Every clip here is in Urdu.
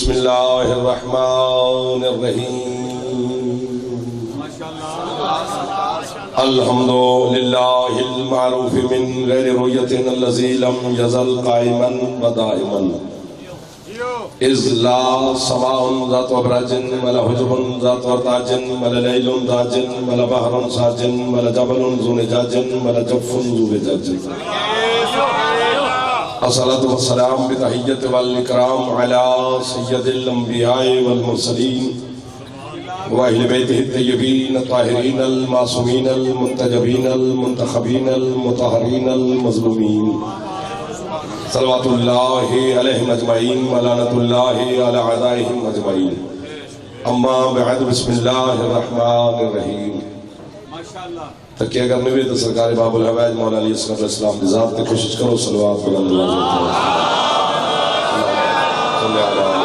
بسم اللہ الرحمن الرحیم الحمد للہ المعروف من غیر رؤیت الذی لم یزل قائما ودائما اذ لا سماء ذات ابراج ولا حجب ذات ارتاج ولا لیل ذاج ولا بحر ساج ولا جبل ذو نجاج ولا جف ذو وجاج الصلاة والسلام بتحیت والاکرام علی سید الانبیاء والمرسلین وأهل بيته الطيبين الطاهرين المعصومين المنتجبين المنتخبين المطهرين المظلومين صلوات الله عليهم أجمعين ولعنة الله على أعدائهم أجمعين أما بعد بسم الله الرحمن الرحيم تکیہ کرنے بھی تو سرکار باب الحوائج مولا علیہ السلام کی ذات تے کوشش کرو صلوات علی اللہ صلی اللہ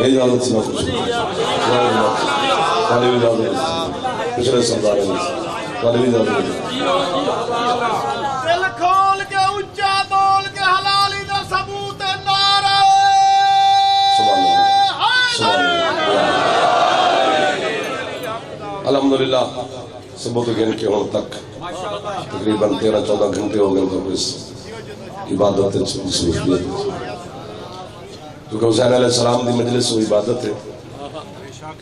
اجازت سے خوش طالب اجازت پچھلے سردار طالب اجازت دل کھول کے اونچا بول کے حلالی دا ثبوت نعرہ الحمدللہ ثبوت گن کے ہون تک تقریباً 13-14 گھنٹے ہو گئے تو اس عبادت مصروفیت کیونکہ حسین علیہ السلام دی مجلس و عبادت ہے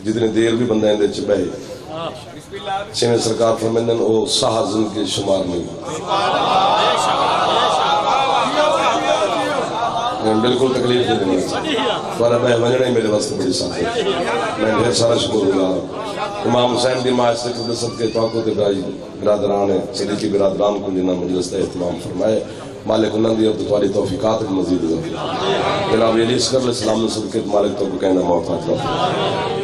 جتنے دیر بھی بندہ اندے چبہ ہے چھویں سرکار فرمندن او سہازن کے شمار نہیں بالکل تکلیف دے دیں دوارا بہ وجنہ ہی میرے واسطے بڑی ساتھ ہے میں ڈھیر سارا شکر ہوں امام حسین دی معاشرے قدست کے توقع تے برادران ہے صدیقی برادران کو جنہ مجلس دا اہتمام فرمائے مالک انہوں دی ابتواری توفیقات مزید ذکر جناب علی اصغر علیہ السلام نے صدقیت مالک تو کو کہنا محتاج رہا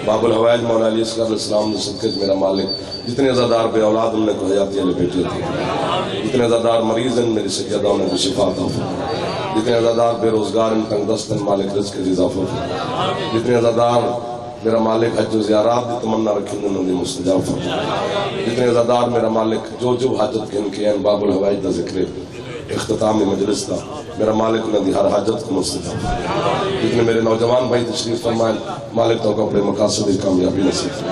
باب الحوائج مولا علی اصغر علیہ السلام نے صدقیت میرا مالک جتنے ازادار بے اولاد انہیں کو حیاتی علی بیٹے تھے جتنے ازادار مریض ہیں میری سیدہ انہیں کو شفا عطا جتنے ازادار بے روزگار ان تنگ دست ہیں مالک رزق کی اضافہ جتنے ازادار میرا مالک حج و زیارات دی تمنا رکھیں انہوں نے مستجاب فرما جتنے ازادار میرا مالک جو حاجت کے ان کے ہیں باب الحوائج دا ذکر اختتام مجلس تھا میرا مالک انہوں نے ہر حاجت کو مستجاب جتنے میرے نوجوان بھائی تشریف فرمائیں مالک تو اپنے مقاصد کامیابی نصیب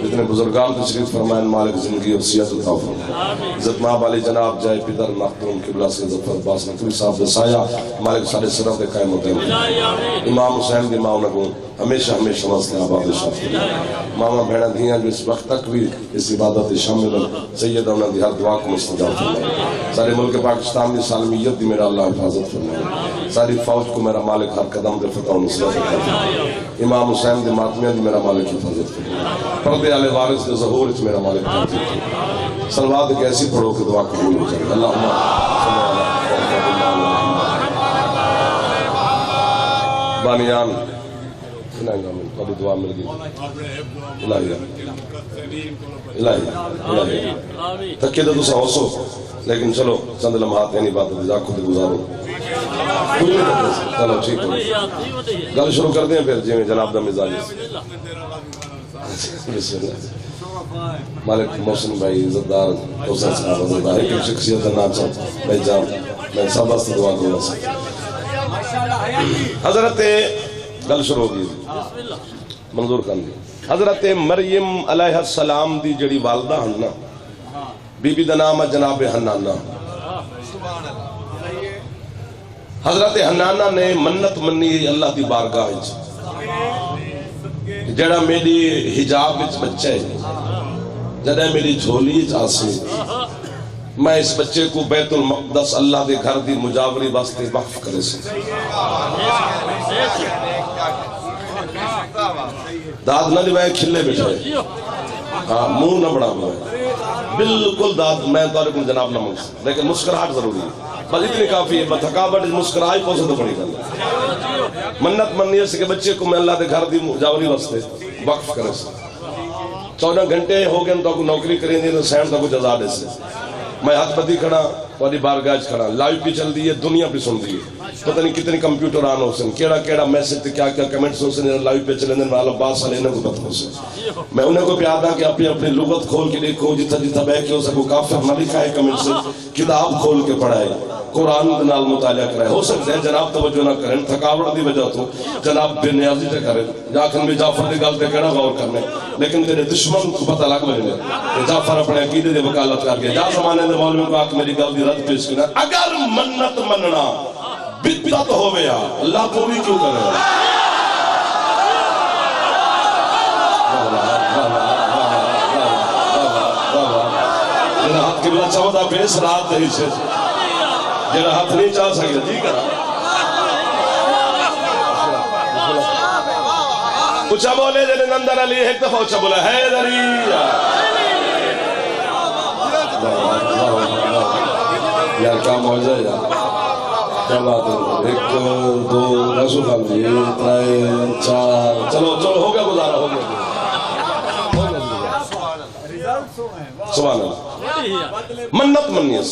جتنے بزرگان تشریف فرمائیں مالک زندگی اور صحت عطا فرمائیں عزت ماں والی جناب جائے پدر مختوم قبلہ سے ظفر عباس نقوی صاحب دسایا مالک سارے صرف دے قائم ہوتے ہیں امام حسین دی ماں انہوں ہمیشہ ہمیشہ واسطے آباد شاف ماما بھیڑا دھیاں جو اس وقت تک بھی اس عبادت شامل سیدہ انہوں دی ہر دعا کو مستجاب فرمائیں سارے ملک پاکستان دی سالمیت دی میرا اللہ حفاظت فرمائے ساری فوج کو میرا مالک ہر قدم دے فتح و نصرت فرمائے امام حسین دی ماتمیہ دی میرا مالک حفاظت فرمائے پردے آل وارث دے ظہور اچ میرا مالک حفاظت فرمائے صلوات ایک ایسی پڑھو کہ دعا قبول ہو جائے اللہم صلی اللہ بانیان ابھی دعا مل گئی الہی تھکے تو تسا ہوسو لیکن چلو چند لمحات یعنی بات رضا خود گزارو چلو ٹھیک ہے گل شروع کر دیں پھر جی میں جناب دا مزاج بسم اللہ مالک محسن بھائی عزتدار حسین صاحب عزتدار ایک شخصیت نام صاحب بھائی جان میں سب واسطے دعا کروں حضرت گل شروع ہوگی منظور کر دی حضرت مریم علیہ السلام دی جڑی والدہ ہننا بی بی دا نام جناب حنانہ حضرت حنانہ نے منت منی اللہ دی بارگاہ جڑا میری حجاب وچ بچہ ہے جڑا میری جھولی جاسی میں اس بچے کو بیت المقدس اللہ دے گھر دی مجاوری واسطے وقف کرے سے داد نہ لوائے کھلے بیٹھے منہ نہ بڑا ہوا بالکل داد میں توارے کو جناب نہ منگ لیکن مسکراہٹ ضروری ہے بس اتنی کافی ہے تھکاوٹ مسکراہی پوسے تو بڑی گل منت منی ہے کہ بچے کو میں اللہ دے گھر دی مجاوری واسطے وقف کرے سے 14 گھنٹے ہو گئے تو نوکری کریں دی تو سین تو کو جزا دے سے میں ہاتھ بدی کھڑا والی بارگاہ کھڑا لائیو بھی چل دی ہے دنیا بھی سن دی ہے پتہ نہیں کتنی کمپیوٹر آن ہو سن کیڑا میسج تے کیا کیمنٹس ہو سن لائیو پہ چلے دن والا بات سالے انہیں کو پتہ ہو سن میں انہیں کو پیار دا کہ اپنی لغت کھول کے دیکھو جتھا بہ کے ہو سکو کافر نہ لکھا ہے کمنٹ سے کتاب کھول کے پڑھائے قرآن نال مطالعہ کرائے. ہو سکتا ہے جناب توجہ نہ کریں تھکاوٹ دی وجہ تو جناب بے نیازی تے کریں جاکھن میں جعفر دی گل تے کہنا غور کرنے لیکن تیرے دشمن کو پتہ لگ وجنے کہ جعفر اپنے عقیدے دی وکالت کر کے جا زمانے دے مولوی کو آکھ میری گل دی رد پیش کرنا. اگر منت مننا بدعت ہویا اللہ پوری کیوں کرے؟ جنہا ہاتھ کی بلا چاہتا پیس رات دہی سے جنہا ہاتھ نہیں چاہ سکتا جی کرا اچھا بولے جنہے نندر علی ایک دفعہ اچھا بولا حیدری یار کیا موجزہ ہے یار کیا بات ہے. ایک دو رسول خان جی ترائے چار چلو چلو ہو گیا گزارا ہو گیا سبحان اللہ. منت منی اس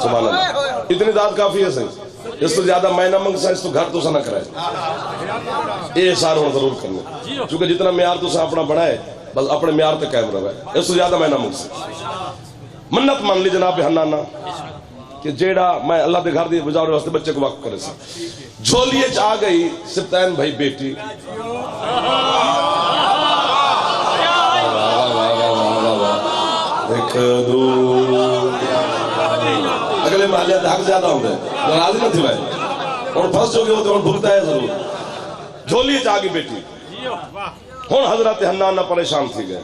سبحان اللہ. اتنی داد کافی ہے صحیح. اس تو زیادہ میں نہ منگ سا اس تو گھر تو سا نہ کرائے یہ احسان ہونا ضرور کرنا چونکہ جتنا معیار تو سا اپنا بڑھائے بس اپنے معیار تک قائم رہے. اس تو زیادہ میں نہ منگ سا. منت مان لی جناب حنانا کہ جیڑا میں اللہ دے گھر دی بجاوڑے واسطے بچے کو وقف کرے سا. جھولیے چاہ گئی سبتین بھائی بیٹی ایک دو اگلے محلے حق زیادہ ہوں گے ناراضی نہ تھی بھائی اور پھنس جو گئے ہوتے ہیں بھگتا ہے ضرور. جھولیے چاہ گئی بیٹی ہون حضرت حنانہ پریشان تھی گئے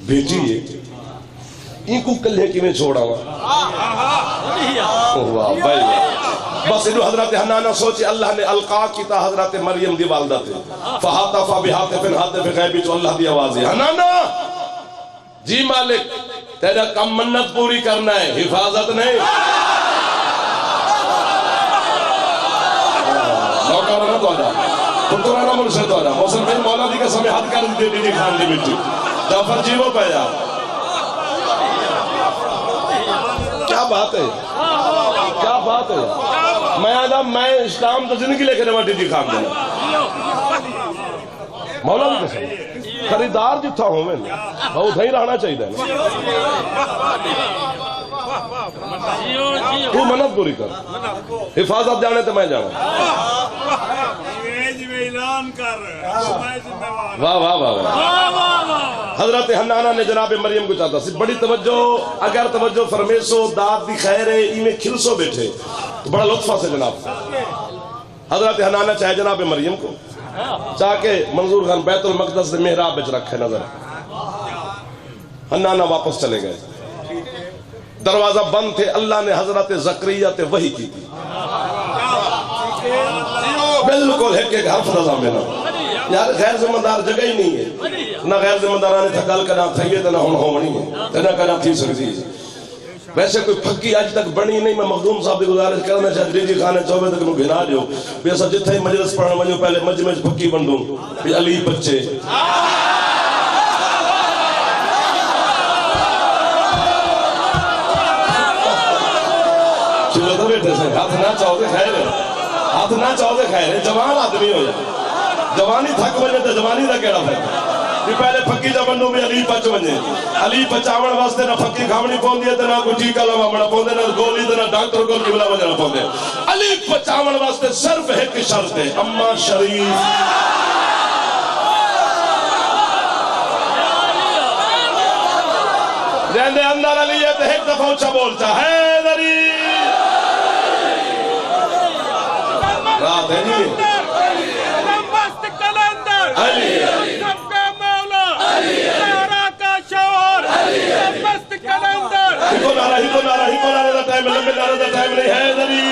بیٹی ہے این کو کلے کی میں چھوڑا ہوا واہ بھائی بس انہوں حضرت حنانہ سوچے اللہ نے القا کی تا حضرت مریم دی والدہ تھے فہاتفا بہاتفن حاتف غیبی تو اللہ دی آوازی حنانہ جی مالک تیرا کم منت پوری کرنا ہے حفاظت نہیں نوکرانا تو آجا پترانا مرشد تو آجا موسم بھائی مولا دی کا سمیں حد کر دی دی خان دی مٹی جعفر جی وہ پہ جا کیا بات ہے کیا بات ہے. میں آدھا میں اسلام تو زندگی لے کے نمہ ڈی خان دینا مولا بھی قسم خریدار جتھا ہوں میں بہت ہی رہنا چاہیے نا. تو منت پوری کر حفاظت جانے تو میں جانا. واہ واہ واہ. حضرت حنانہ نے جناب مریم کو چاہتا سی بڑی توجہ اگر توجہ فرمیسو داد دی خیر ہے ای میں کھلسو بیٹھے تو بڑا لطفہ سے جناب حضرت حنانہ چاہے جناب مریم کو چاہ کے منظور خان بیت المقدس سے محراب بچ رکھے نظر. حنانہ واپس چلے گئے دروازہ بند تھے. اللہ نے حضرت زکریا تے وحی کی تھی بالکل ہے کہ حرف رضا میں نہ یار غیر ذمہ دار جگہ ہی نہیں ہے نہ غیر ذمہ دارانے تھکال کا نہ تھئیے نہ ہونی ہے نہ کنا تھی سکتی ہے. ویسے کوئی پھکی آج تک بنی نہیں. میں مخدوم صاحب کی گزارش کرنا چاہتے جی خانے چوبے تک میں گھنا دیو بھی ایسا جتھا ہی مجلس پڑھنا مجھے پہلے مجمع پھکی بن دوں بھی علی بچے چلو تو بیٹھے سے ہاتھ نہ چاہو دے خیر ہے ہاتھ نہ چاہو دے خیر ہے. جوان آدمی ہو جائے جوانی تھک بجے تو جوانی دا کیڑا پھر پہلے پھکی جا بندوں میں علی پچ بجے علی پچاون واسطے نہ پھکی کھاونی پوندی ہے تے نہ کوئی ٹیکا لواونا پوندے نہ گولی تے نہ ڈاکٹر کول قبلہ وجنا پوندے. علی پچاون واسطے صرف ایک شرط ہے اما شریف جیندے اندر علی ہے تے ایک دفعہ اچھا بولتا حیدری رات ہے جی علی سب کا مولا سارا کا شور مست کلندر ہی کو نارا دا ٹائم لمبے نارا دا ٹائم نہیں ہے حیدری.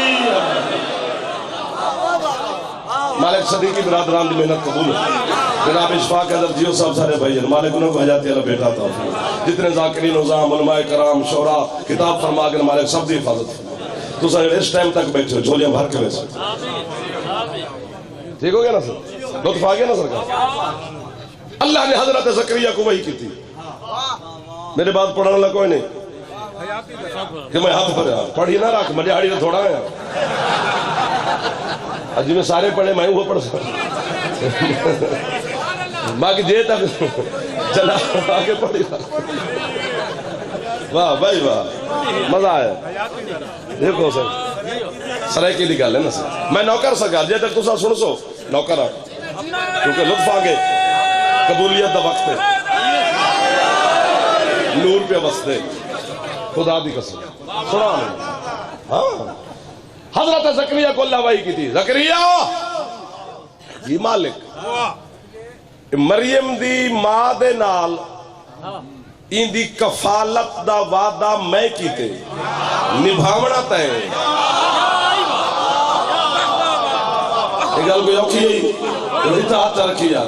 مالک صدیقی برادران دی محنت قبول ہے. جناب اشفاق حضرت جیو صاحب سارے بھائی مالک انہوں کو حجاتی اللہ بیٹا تھا جتنے ذاکرین نظام علماء کرام شعراء کتاب فرما کر مالک سب دی حفاظت تو سر اس ٹائم تک بیٹھے ہو جھولیاں بھر کے ویسے ٹھیک ہو گیا نا سر لطف آ گیا نا سرکار. اللہ نے حضرت زکریا کو وحی کی تھی میرے بعد پڑھنے لگا کوئی نہیں کہ میں ہاتھ پر پڑھی نہ رکھ مجھے ہاڑی نہ تھوڑا ہے جی میں سارے پڑھے میں وہ پڑھ سکتا باقی جے تک چلا آگے پڑھی واہ بھائی واہ مزہ آیا دیکھو سر سرائکی دی گل ہے نا سر میں نوکر سرکار جے تک تسا سن سو نوکر آ کیونکہ لطف آگے قبولیت دا وقت ہے نور پہ بستے خدا دی قسم سنا نہیں ہاں حضرت زکریا کو اللہ وائی کی تھی زکریا جی مالک مریم دی ماں دے نال ان دی کفالت دا وعدہ میں کیتے نبھاونا تے یہ گل کوئی اوکھی ہے اتنا ہاتھ رکھی جا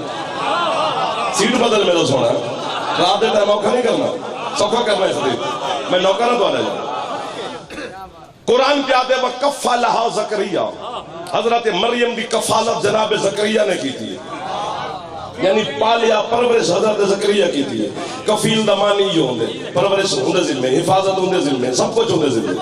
سیٹ بدل میں تو سونا رات دے ٹائم اوکھا نہیں کرنا سوکھا کرنا اس دن میں نوکر تو آنے جا قرآن کیا دے وَكَفَّلَهَا زکریا حضرت مریم دی کفالت جناب زکریا نے کی تھی یعنی پالیا پرورش حضرت زکریا کی تھی کفیل دمانی یہ ہوں دے پرورش ہوں دے ذمہ حفاظت ہوں دے ذمہ سب کچھ ہوں دے ذمہ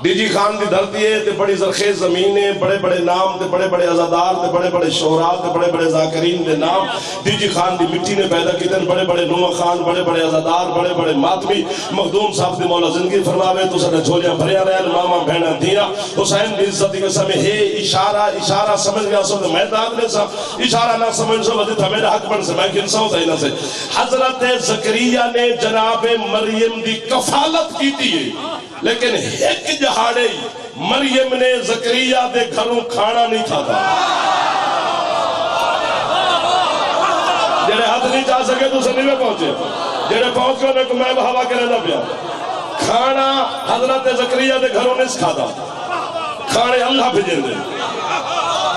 ڈی جی خان دی دھرتی ہے تے بڑی زرخیز زمینیں بڑے بڑے نام تے بڑے بڑے عزادار تے بڑے بڑے شہراء تے بڑے بڑے ذاکرین دے نام ڈی جی خان دی مٹی نے پیدا کیتے بڑے بڑے نوح خان بڑے بڑے عزادار بڑے بڑے ماتمی مخدوم صاحب دی مولا زندگی فرماوے تو سنے جھولیاں بھریا رہے ماما بہنا دیا حسین دی عزت دی قسم ہے اشارہ سمجھ گیا سو تو میں داد نے سا اشارہ نہ سمجھ سو وزی تھا میرا حق بن سے میں کنسا ہوتا ہی نہ سے حضرت زکریا نے جناب مریم دی کفالت کی تھی لیکن ایک جہاڑے مریم نے زکریا دے گھروں کھانا نہیں کھا تھا جڑے ہاتھ نہیں جا سکے تو سنی میں پہنچے جڑے پہنچ کر میں میں بہاوا کے رہنا پیا کھانا حضرت زکریا دے گھروں نے کھا تھا کھانے اللہ بھیجیں دے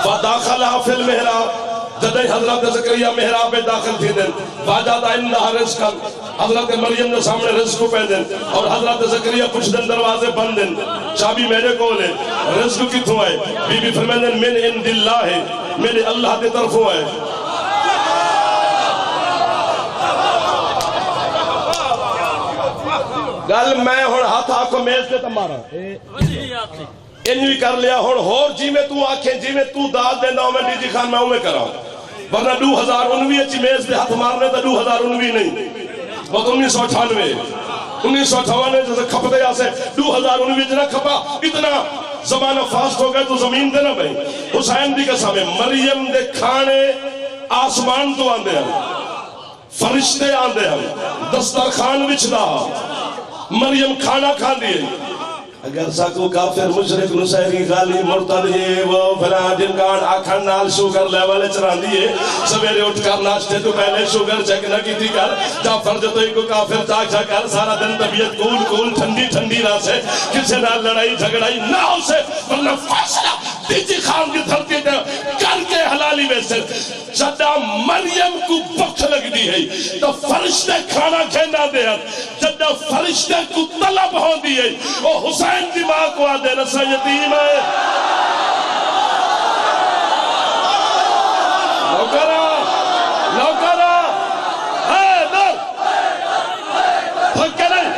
فداخلہ فی المحراب جدے حضرت زکریا محراب میں داخل تھی دن واجادہ انہا رزقا حضرت مریم نے سامنے رزق کو پہ دن اور حضرت زکریا کچھ دن دروازے بند دن چابی میرے کو لے رزق کتوں آئے بی بی فرمائن دن من اند اللہ ہے میرے اللہ دے طرفوں آئے گل میں ہون ہاتھ آکھو میز دے تمہارا انوی کر لیا ہور جی میں تو آنکھیں جی میں تو داد دینا ہوں میں ڈی جی خان میں ہوں میں کراؤں ورنہ 2019 اچھی میز دے ہاتھ مارنے تا 2019 نہیں بہت 1998 جیسے کھپ دے آسے 2019 جنہ کھپا اتنا زمانہ فاسٹ ہو گئے تو زمین دے نا بھئی حسین دی قسم ہے مریم دے کھانے آسمان تو آندے ہیں فرشتے آندے ہیں دسترخوان وچھدا مریم کھانا کھا دیئے اگر ساکو کافر مشرک نسائری غالی مرتد ہے وہ فلاں جن کا آکھن نال شوگر لیولے چران دیئے سویرے اٹھ کر ناشتے تو پہلے شوگر چیک نہ کی تھی کر جا فرج تو ایک کو کافر چاک چاک کر سارا دن طبیعت کول ٹھنڈی ٹھنڈی رہا سے کسے نال لڑائی جھگڑائی نہ ہو سے ورنہ فاصلہ دیجی خان کی دھرتی دے کر کے حلالی میں سے جدہ مریم کو بخش لگ دی ہے تو فرشتے کھانا کھینا دے ہیں جدہ فرشتے کو طلب ہو دی ہے وہ حسین دی ماں کو آدھے رسا یتیم ہے نوکرہ حیدر بھگ کے نہیں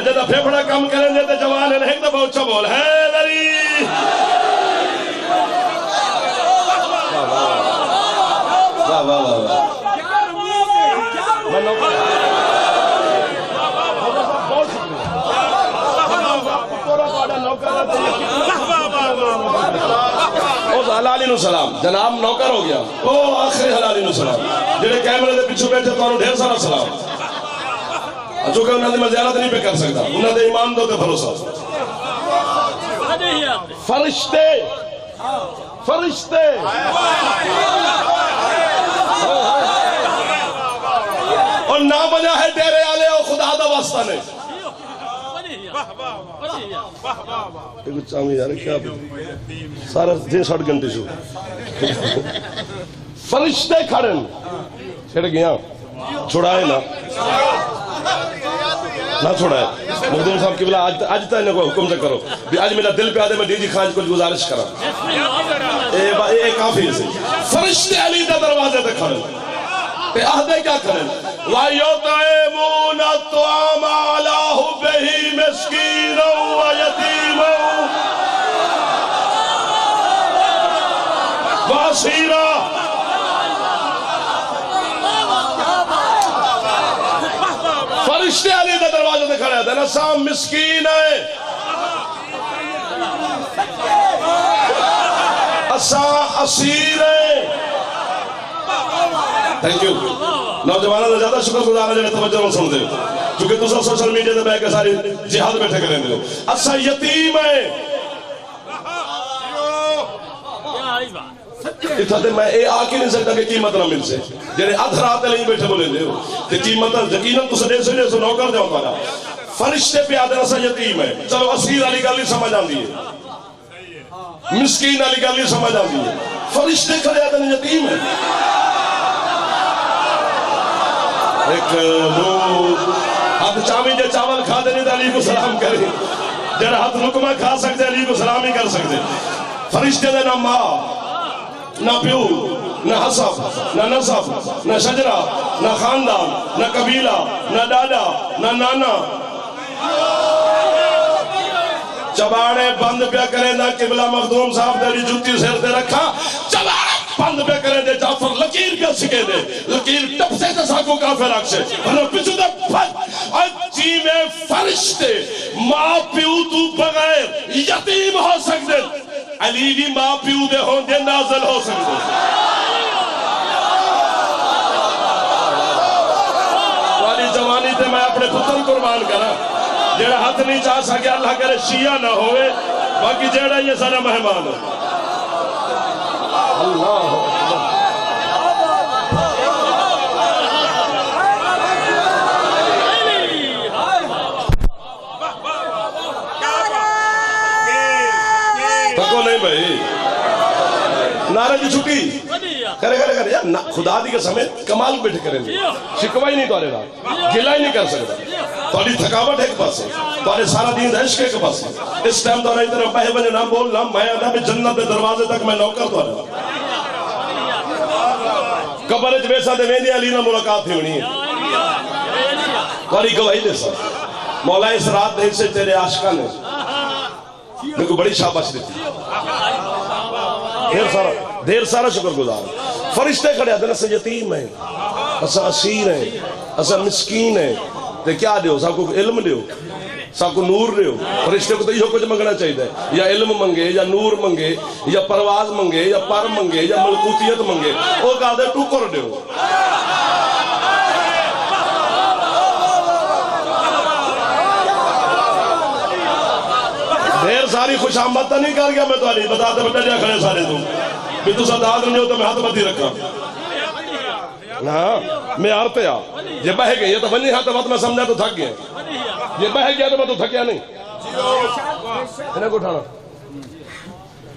جدہ پھیپڑا کم کریں دیتے جوان ہے ایک دفعہ اچھا بول حیدری حلالی نو سلام جناب نوکر ہو گیا او آخری حلالی نو سلام جنہیں کیمرے دے پچھو بیٹھے تو انہوں ڈھیر سارا سلام چونکہ انہوں نے مزیارت نہیں پہ کر سکتا انہوں نے ایمان دو تے بھروسہ فرشتے اور نہ بجا ہے ڈیرے آلے اور خدا دا واسطہ نے ایک چاہمی یار کیا سارا دن 60 گھنٹے شو فرشتے کھڑن چھڑ گیا چھوڑائے نہ چھوڑائے مخدوم صاحب قبلہ آج تا انہیں کو حکم سے کرو آج میرا دل پہ آدھے میں ڈی جی خان کو گزارش کرا اے کافی سے فرشتے علی دا دروازے تے کھڑن تے آدھے کیا کرن وَيُطْعِمُونَ الطَّعَامَ عَلَىٰ حُبِّهِ مِسْكِينًا وَيَتِيمًا اسیرا فرشتے علی دے دروازے تے کھڑے ہیں اساں مسکین ہیں اساں اسیر ہیں تھینک یو نوجوانوں نے زیادہ شکر گزار ہے توجہ نہ سن دے کیونکہ تساں سوشل میڈیا تے بیٹھ کے ساری جہاد بیٹھے کریں دے اساں یتیم ہیں اتھا تے میں اے آ کے نہیں سکتا کہ قیمت نہ مل سے جنہیں ادھ رات لیں بیٹھے بولے دے کہ قیمت یقیناً تو سدے سے نوکر دے ہوتا فرشتے پہ آدھے اساں یتیم ہے چلو اسیر علی گل نہیں سمجھ آندی ہے مسکین علی گل نہیں سمجھ آندی ہے فرشتے کھڑے آدھے یتیم ہے ایک وہ ہاتھ چاوی جے چاول کھا دے نہیں علی کو سلام کرے جڑا ہاتھ لقمہ کھا سکتے علی کو سلام ہی کر سکتے فرشتے دے نہ ماں نہ پیو نہ حسب نہ نسب نہ شجرہ نہ خاندان نہ قبیلہ نہ دادا نہ نانا چباڑے بند پہ کریں نہ قبلہ مخدوم صاحب دے جوتی سر دے رکھا چباڑے بند پہ کریں دے جعفر لکیر پہ سکے دے لکیر ٹپ سے تساکو کافر رکھ سے انہوں پچھو دے پھٹ اور جیوے فرشتے ماں پیو تو بغیر یتیم ہو سکتے علی بھی ماں پیو دے ہوں دے نازل ہو سکتے والی جوانی تے میں اپنے پتر قربان کرا جیڑا ہاتھ نہیں چاہ سکے اللہ کرے شیعہ نہ ہوئے باقی جیڑا یہ سارا مہمان ہے اللہ تکو نہیں بھائی نعرہ کی چھٹی کرے یار خدا دی کے سمیت کمال بیٹھے کریں گے شکوہ ہی نہیں توارے رہا گلہ ہی نہیں کر سکتا تواری تھکاوٹ ایک پاس ہے تواری سارا دین عشق ایک پاس ہے اس ٹائم توارا اتنا بہے بنے نہ بولنا میں آدھا بھی جنت دے دروازے تک میں نوکر توارا قبر جبیسہ دے ویندی علی نہ ملاقات ہی ہونی ہے تواری گواہی دے سا مولا اس رات دے سے تیرے عاشقہ نے میں کو بڑی شاباش دیتی دیر سارا شکر گزار فرشتے کھڑے آتے ہیں اسا یتیم ہیں اسا اسیر ہیں اسا مسکین ہیں تے کیا دیو سا کو علم دیو سا کو نور دیو فرشتے کو تو یہ کچھ منگنا چاہیے یا علم منگے یا نور منگے یا پرواز منگے یا پر منگے یا ملکوتیت منگے وہ کہا دے ٹوکر دیو دیر ساری خوش آمد نہیں کر گیا میں تو آلی بتاتے بٹا جا کھڑے سارے تم بھی تو صداد نہیں ہوتا میں ہاتھ بدھی رکھا ہاں میں آرتے آ یہ بہ گئی یہ تو بنی ہاتھ بات میں سمجھا تو تھک گیا یہ بہ گیا تو میں تو تھکیا نہیں انہیں کو اٹھانا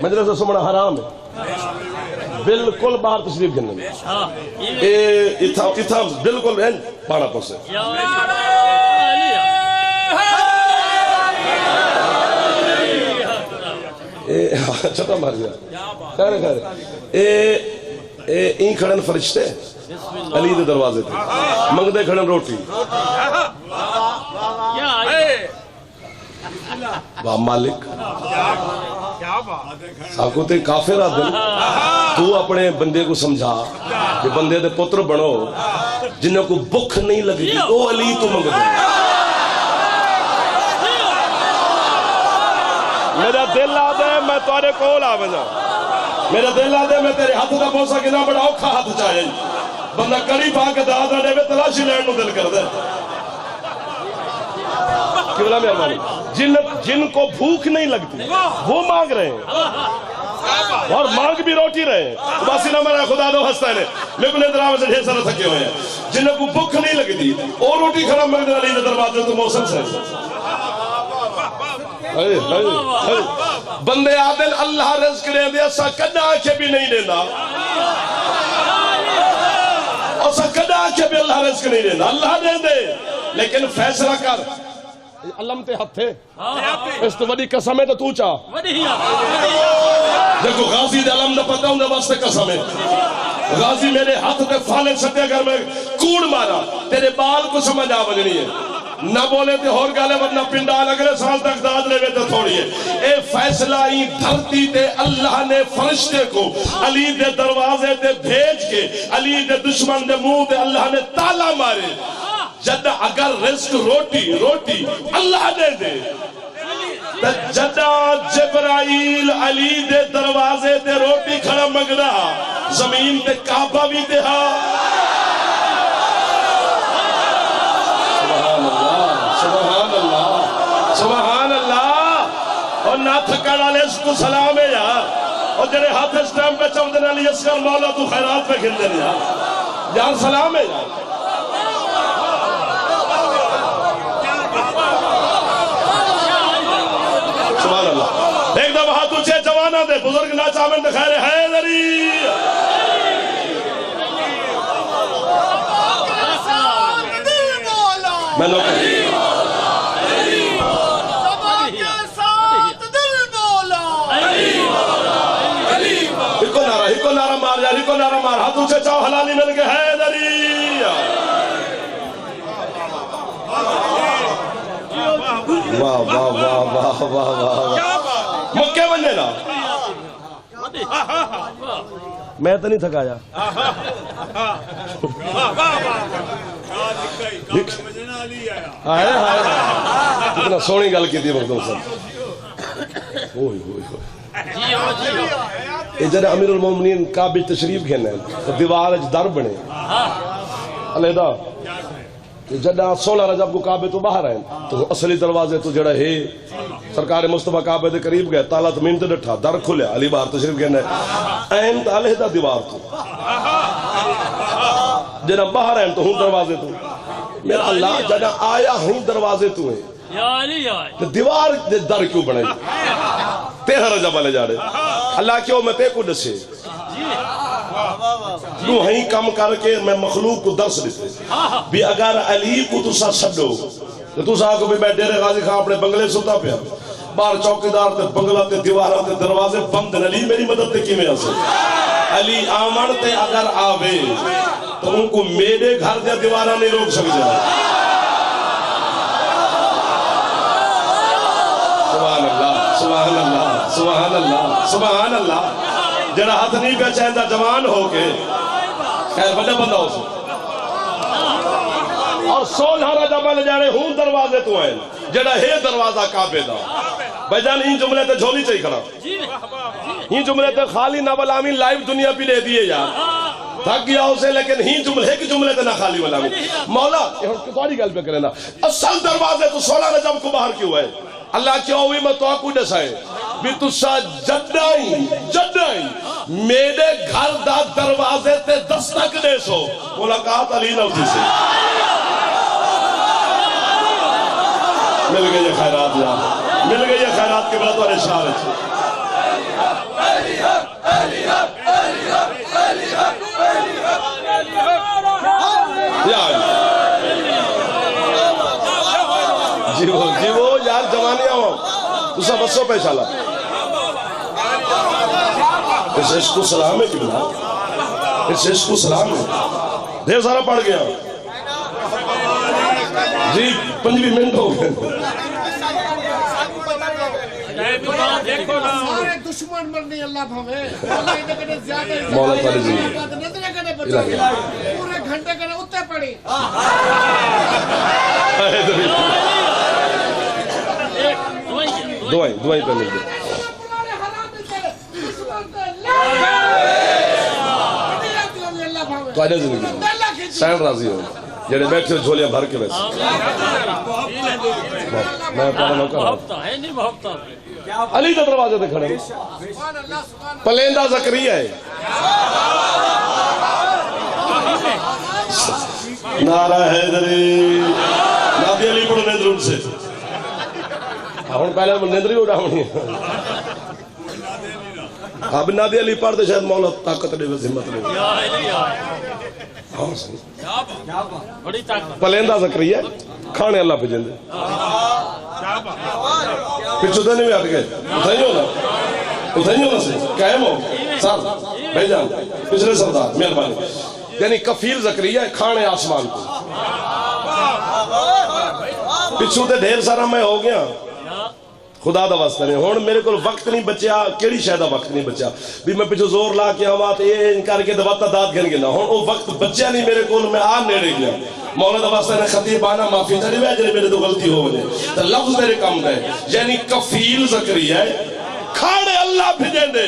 مجلس سے سمنا حرام ہے بالکل باہر تشریف گھننے میں اتھا بالکل پانا پوسے چھتا مار گیا خیر این کھڑن فرشتے علی دے دروازے تھے منگ دے کھڑن روٹی واہ مالک ساکو تے کافر آدھن تو اپنے بندے کو سمجھا کہ بندے دے پتر بنو جنہوں کو بکھ نہیں لگی او علی تو منگ دے میرا دل آدھے میں توارے کول آونا میرا دل آدھے میں تیرے ہاتھ دا بوسا کنا بڑا اوکھا ہاتھ چاہے بندہ کڑی پاک داد رہے میں تلاشی لین نو دل کر دے قبلہ میں ارمانی جن کو بھوک نہیں لگتی وہ مانگ رہے ہیں اور مانگ بھی روٹی رہے ہیں باسی نہ مرا خدا دو ہستا ہے لیکن ادھر سے ڈھیر سارا تھکے ہوئے ہیں جن کو بھوک نہیں لگتی اور روٹی کھڑا مانگ دینا نہیں دروازے تو موسم سے بندے عادل اللہ رزق لے دیا سا کدا آنکھیں بھی نہیں دینا اور سا کدا آنکھیں بھی اللہ رزق نہیں دینا اللہ دے دے لیکن فیصلہ کر علم تے ہتھے اس تو وڈی قسم ہے تو تو چاہ دیکھو غازی دے علم دا پتہ ہوں دے واسطے قسم ہے غازی میرے ہاتھ تے فالے سٹے اگر میں کوڑ مارا تیرے بال کو سمجھ آ بجنی ہے نہ بولے تے ہور گالے ورنہ پنڈال اگلے سال تک داد لے تو تھوڑی ہے اے فیصلہ ہی دھرتی تے اللہ نے فرشتے کو علی دے دروازے تے بھیج کے علی دے دشمن دے منہ تے اللہ نے تالا مارے جد اگر رزق روٹی اللہ نے دے جدا جبرائیل علی دے دروازے تے روٹی کھڑا منگنا زمین تے کعبہ بھی دے سبحان اللہ اور نہ تھکڑ والے اس کو سلام ہے یار اور جنہیں ہاتھ اس ٹائم پہ چوم دینا لی اسکر مولا تو خیرات پہ کھل دینا یار سلام ہے یار سبحان اللہ ایک دفعہ ہاتھ اچھے جوانہ دے بزرگ نا چامن دے خیر حیدری میں نوکر ہکو نعرہ مار یار ہکو نعرہ مار ہاتھوں سے چاو حلالی مل کے حیدری واہ واہ واہ واہ واہ واہ مکے بننے نا میں تو نہیں تھکایا کتنا سونی گل کی تھی مخدوم صاحب یہ جب امیر المومنین کعبہ تشریف گھنے تو دیوار در بنے علیدہ جب 16 رجب کو کعبے تو باہر آئیں تو اصلی دروازے تو جڑا ہے سرکار مصطفیٰ کعبے دے قریب گئے تالا تمین تے ڈٹھا در کھلے علی باہر تشریف گھنے این تا علیدہ دیوار تو جب باہر آئیں تو ہوں دروازے تو میرا اللہ جب آیا ہوں دروازے تو ہیں دیوار در کیوں بنے 13 رجب والے جا رہے اللہ کیوں میں تے کو ڈسے تو ہی کم کر کے میں مخلوق کو درس دیتے بھی اگر علی کو تو سا سڈو تو سا کو بھی میں ڈیرے غازی خان اپنے بنگلے ستا پیا بار چوکیدار تے بنگلہ تے دیوارہ تے دروازے بند علی میری مدد تے کی میں آسے علی آمن تے اگر آوے تو ان کو میرے گھر دے دیوارہ نہیں روک سکتے سبحان اللہ سبحان اللہ سبحان اللہ سبحان اللہ جڑا ہاتھ نہیں پہ چاہتا جوان ہو کے خیر بڑا بندہ ہو سکتا اور 16 رجب والے جانے ہوں دروازے تو ہیں جڑا ہے دروازہ کعبے دا بھائی جان ہی جملے تے جھولی چاہی کھڑا ہی جملے تے خالی ناول آمین لائیو دنیا پہ لے دیئے یار تھک گیا اسے لیکن ہی جملے کی جملے تے نہ خالی والا مولا کتواری گل پہ کرنا اصل دروازے تو 16 رجب کو باہر کیوں ہے اللہ کیوں ہوئی میں تو آپ کو ڈسائے بھی تو سا جدائی میرے گھر دا دروازے تے دستک دے سو ملاقات علی نوزی سے مل گئی یہ خیرات یار مل گئی یہ خیرات کے بلد اور اشارے سے جی وہ یار جوانی آؤں تو سب بسوں پہ چلا اس عشق کو سلام ہے کبلا اس عشق کو سلام ہے دیر سارا پڑھ گیا جی 5 منٹ ہو گئے سارے دشمن مرنی اللہ بھوے مولا تعالی جی پورے گھنٹے کرنے اتے پڑی دعائیں پہ مل گئی تو آنے زندگی سین راضی ہو جڑے بیٹھے ہو جھولیاں بھر کے ویسے میں پڑھا نوکر علی کا دروازے دے کھڑے پلیندہ زکریہ ہے نعرہ حیدری نادی علی پڑھو نیندر ان سے ہون پہلے نیندری اڑا ہونی ہے اب نادی علی پڑھ دے شاید مولا طاقت دے وز ہمت دے پلیندہ زکریہ کھانے اللہ پہ جندے پچھو دینے میں آٹ گئے اتھائیوں نا سے قائم ہو سر بھائی جان پچھلے سردار مہربانی یعنی کفیل زکریہ کھانے آسمان کو پچھو تے ڈھیر سارا میں ہو گیا خدا دا واسطہ نہیں ہون میرے کو وقت نہیں بچیا کیڑی شاید وقت نہیں بچیا بھی میں پچھو زور لا کے آواں تے یہ کر کے دباتا داد گھن گنا ہون وہ وقت بچیا نہیں میرے کو میں آ نیڑے گیا مولا دا واسطہ نے خطیب آنا معافی چاہیے میں جنہیں میرے تو غلطی ہو وجے تو لفظ میرے کم دے یعنی کفیل زکریا ہے کھاڑے اللہ بھیجیں دے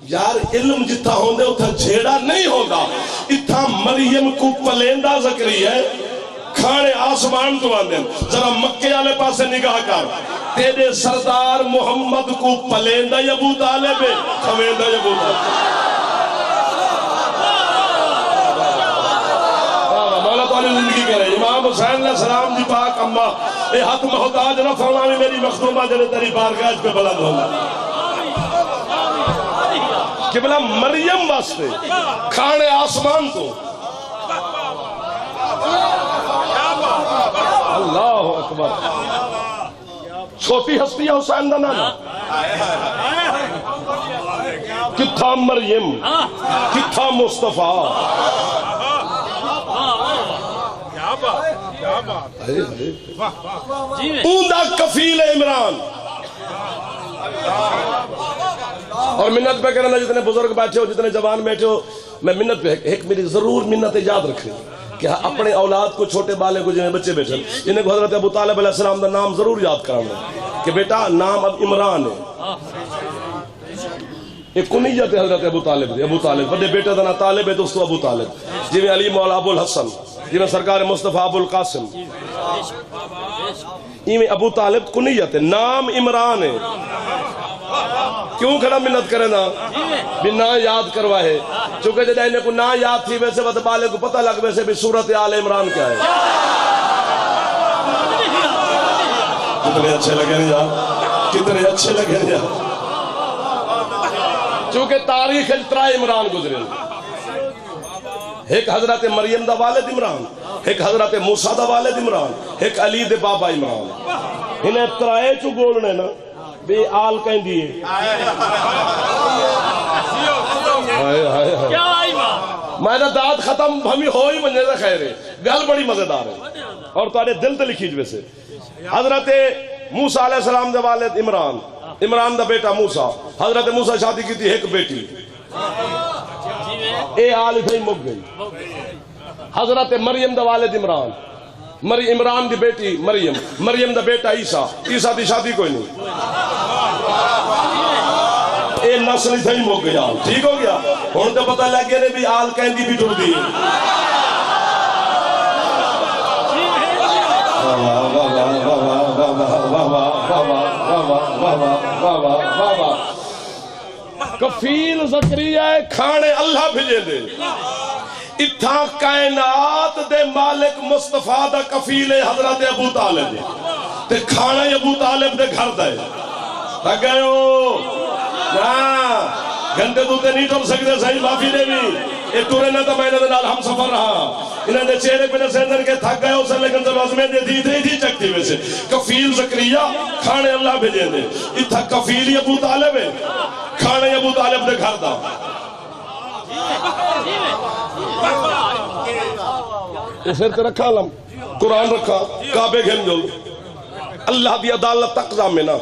یار علم جتھا ہوندے اتھا جھیڑا نہیں ہوگا اتھا مریم کو پلیندہ زکریا ہے کھانے آسمان تو آندے ذرا مکے والے پاسے نگاہ کر تیرے سردار محمد کو پلیندہ یا ابو طالب ہے کھویندہ یا ابو طالب مولا تعالی زندگی کرے امام حسین علیہ السلام دی پاک اماں اے حق محتاج نہ فرماوی میری مخدومہ جنہیں تیری بارگاہ پہ بلند ہونا قبلہ مریم واسطے کھانے آسمان تو اللہ اکبر چھوٹی ہستی ہے حسین دا نانا کتھا مریم کتھا مصطفیٰ اوندا کفیل عمران اور منت پہ کرنا جتنے بزرگ بیٹھے ہو جتنے جوان بیٹھے ہو میں منت پہ ایک میری ضرور منت یاد رکھیں کہ اپنے اولاد کو چھوٹے بالے کو جنہیں بچے بیٹھے جنہیں کو حضرت ابو طالب علیہ السلام دا نام ضرور یاد کرنا کہ بیٹا نام اب عمران ہے ایک کنیت ہے حضرت ابو طالب ابو طالب بڑے بیٹے دا نا طالب ہے تو اس کو ابو طالب جنہیں علی مولا ابو الحسن جنہیں سرکار مصطفیٰ ابو القاسم ایمیں ابو طالب کنیت ہے نام عمران ہے کیوں کھڑا منت کرے نا بھی نا یاد کروائے چونکہ جب انہیں کو نا یاد تھی ویسے وقت بالے کو پتہ لگ ویسے بھی سورت آل عمران کیا ہے کتنے اچھے لگے نہیں جا کتنے اچھے لگے نہیں جا چونکہ تاریخ اترا عمران گزرے ایک حضرت مریم دا والد عمران ایک حضرت موسیٰ دا والد عمران ایک علی دے بابا عمران انہیں ترائے چو گولنے نا بے آل کہیں دیئے میں نے داد ختم ہمیں ہوئی بننے سے خیر ہے گل بڑی مزیدار ہے اور تو آنے دل تے لکھی جوے سے حضرت موسیٰ علیہ السلام دے والد عمران عمران دا بیٹا موسیٰ حضرت موسیٰ شادی کی تھی ایک بیٹی اے آل تھی مک گئی حضرت مریم دا والد عمران عمران دی بیٹی مریم دا بیٹا عیسیٰ دی شادی کوئی نہیں اے نسل تھی مک گیا ٹھیک ہو گیا ہون تے پتہ لگ گیا نے بھی آل کہندی بھی ٹر دی کفیل زکریا کھانے اللہ بھیجے دے اتھا کائنات دے مالک مصطفیٰ دا کفیل حضرت ابو طالب تے کھانا ابو طالب دے گھر دے تک گئے ہو گھنٹے دوتے نہیں ٹر سکتے صحیح معافی دے بھی ایک ٹورے نہ تو میں نے نال ہم سفر رہا انہیں دے چہرے پہ سیندر کے تھک گئے اسے لیکن تو عظمیں دے دی چکتی میں سے کفیل زکریا کھانے اللہ بھیجے دے اتھا کفیلی ابو طالب ہے کھانے ابو طالب دے گھر دا اسے تے رکھا لم قرآن رکھا کعبے گھن جو اللہ دی عدالت تقضا میں نا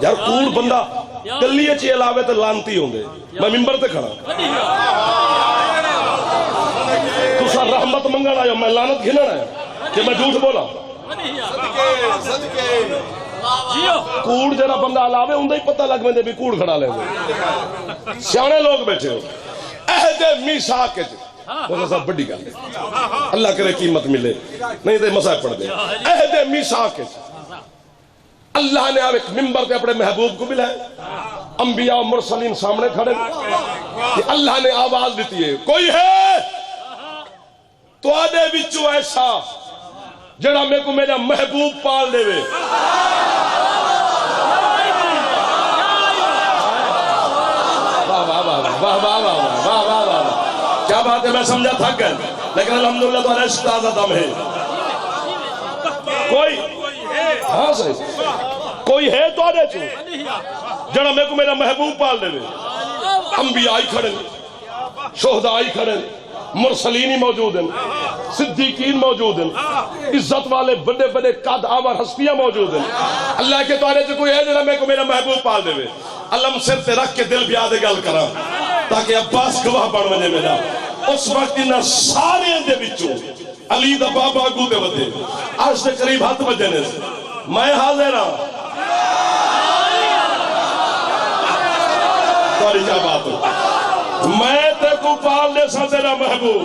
یار کوڑ بندہ کلیے چی علاوے تے لانتی ہوں دے میں ممبر تے کھڑا تو سا رحمت منگن آیا میں لانت گھنن آیا کہ میں جھوٹ بولا کوڑ جرا بندہ علاوے ہوں دے ہی پتہ لگ میں دے بھی کوڑ کھڑا لے دے سیانے لوگ بیٹھے ہو عہد میثاق کے وہ سب بڑی گل اللہ کرے قیمت ملے نہیں تے مسائل پڑھ دے عہد میثاق کے اللہ نے ایک ممبر پہ اپنے محبوب کو ملا ہے انبیاء و مرسلین سامنے کھڑے کہ اللہ نے آواز دیتی ہے کوئی ہے تو آدھے بچو ایسا جڑا میں کو میرا محبوب پال دے وے کیا بات ہے میں سمجھا تھک گئے لیکن الحمدللہ تو عرش تازہ دم ہے کوئی ہاں صحیح کوئی ہے تو آدھے چھو جڑا میں کو میرا محبوب پال دے وے انبیاء آئی کھڑے شہداء آئی کھڑے مرسلین موجود ہیں, صدیقین موجود ہیں, عزت والے بڑے بڑے قد آور ہستیاں موجود ہیں. اللہ کے توارے سے کوئی ہے جنہاں میں کو میرا محبوب پال دے وے. علم سر تے رکھ کے دل بیادے گل کرا تاکہ عباس گواہ بڑھ مجھے میرا. اس وقت انہاں سارے دے بچوں علی دا بابا اگو دے ودے آج دے قریب ہاتھ بجنے سے میں حاضر ہوں. تواری کیا بات ہو, میں تے کو پال دے سا تیرا محبوب.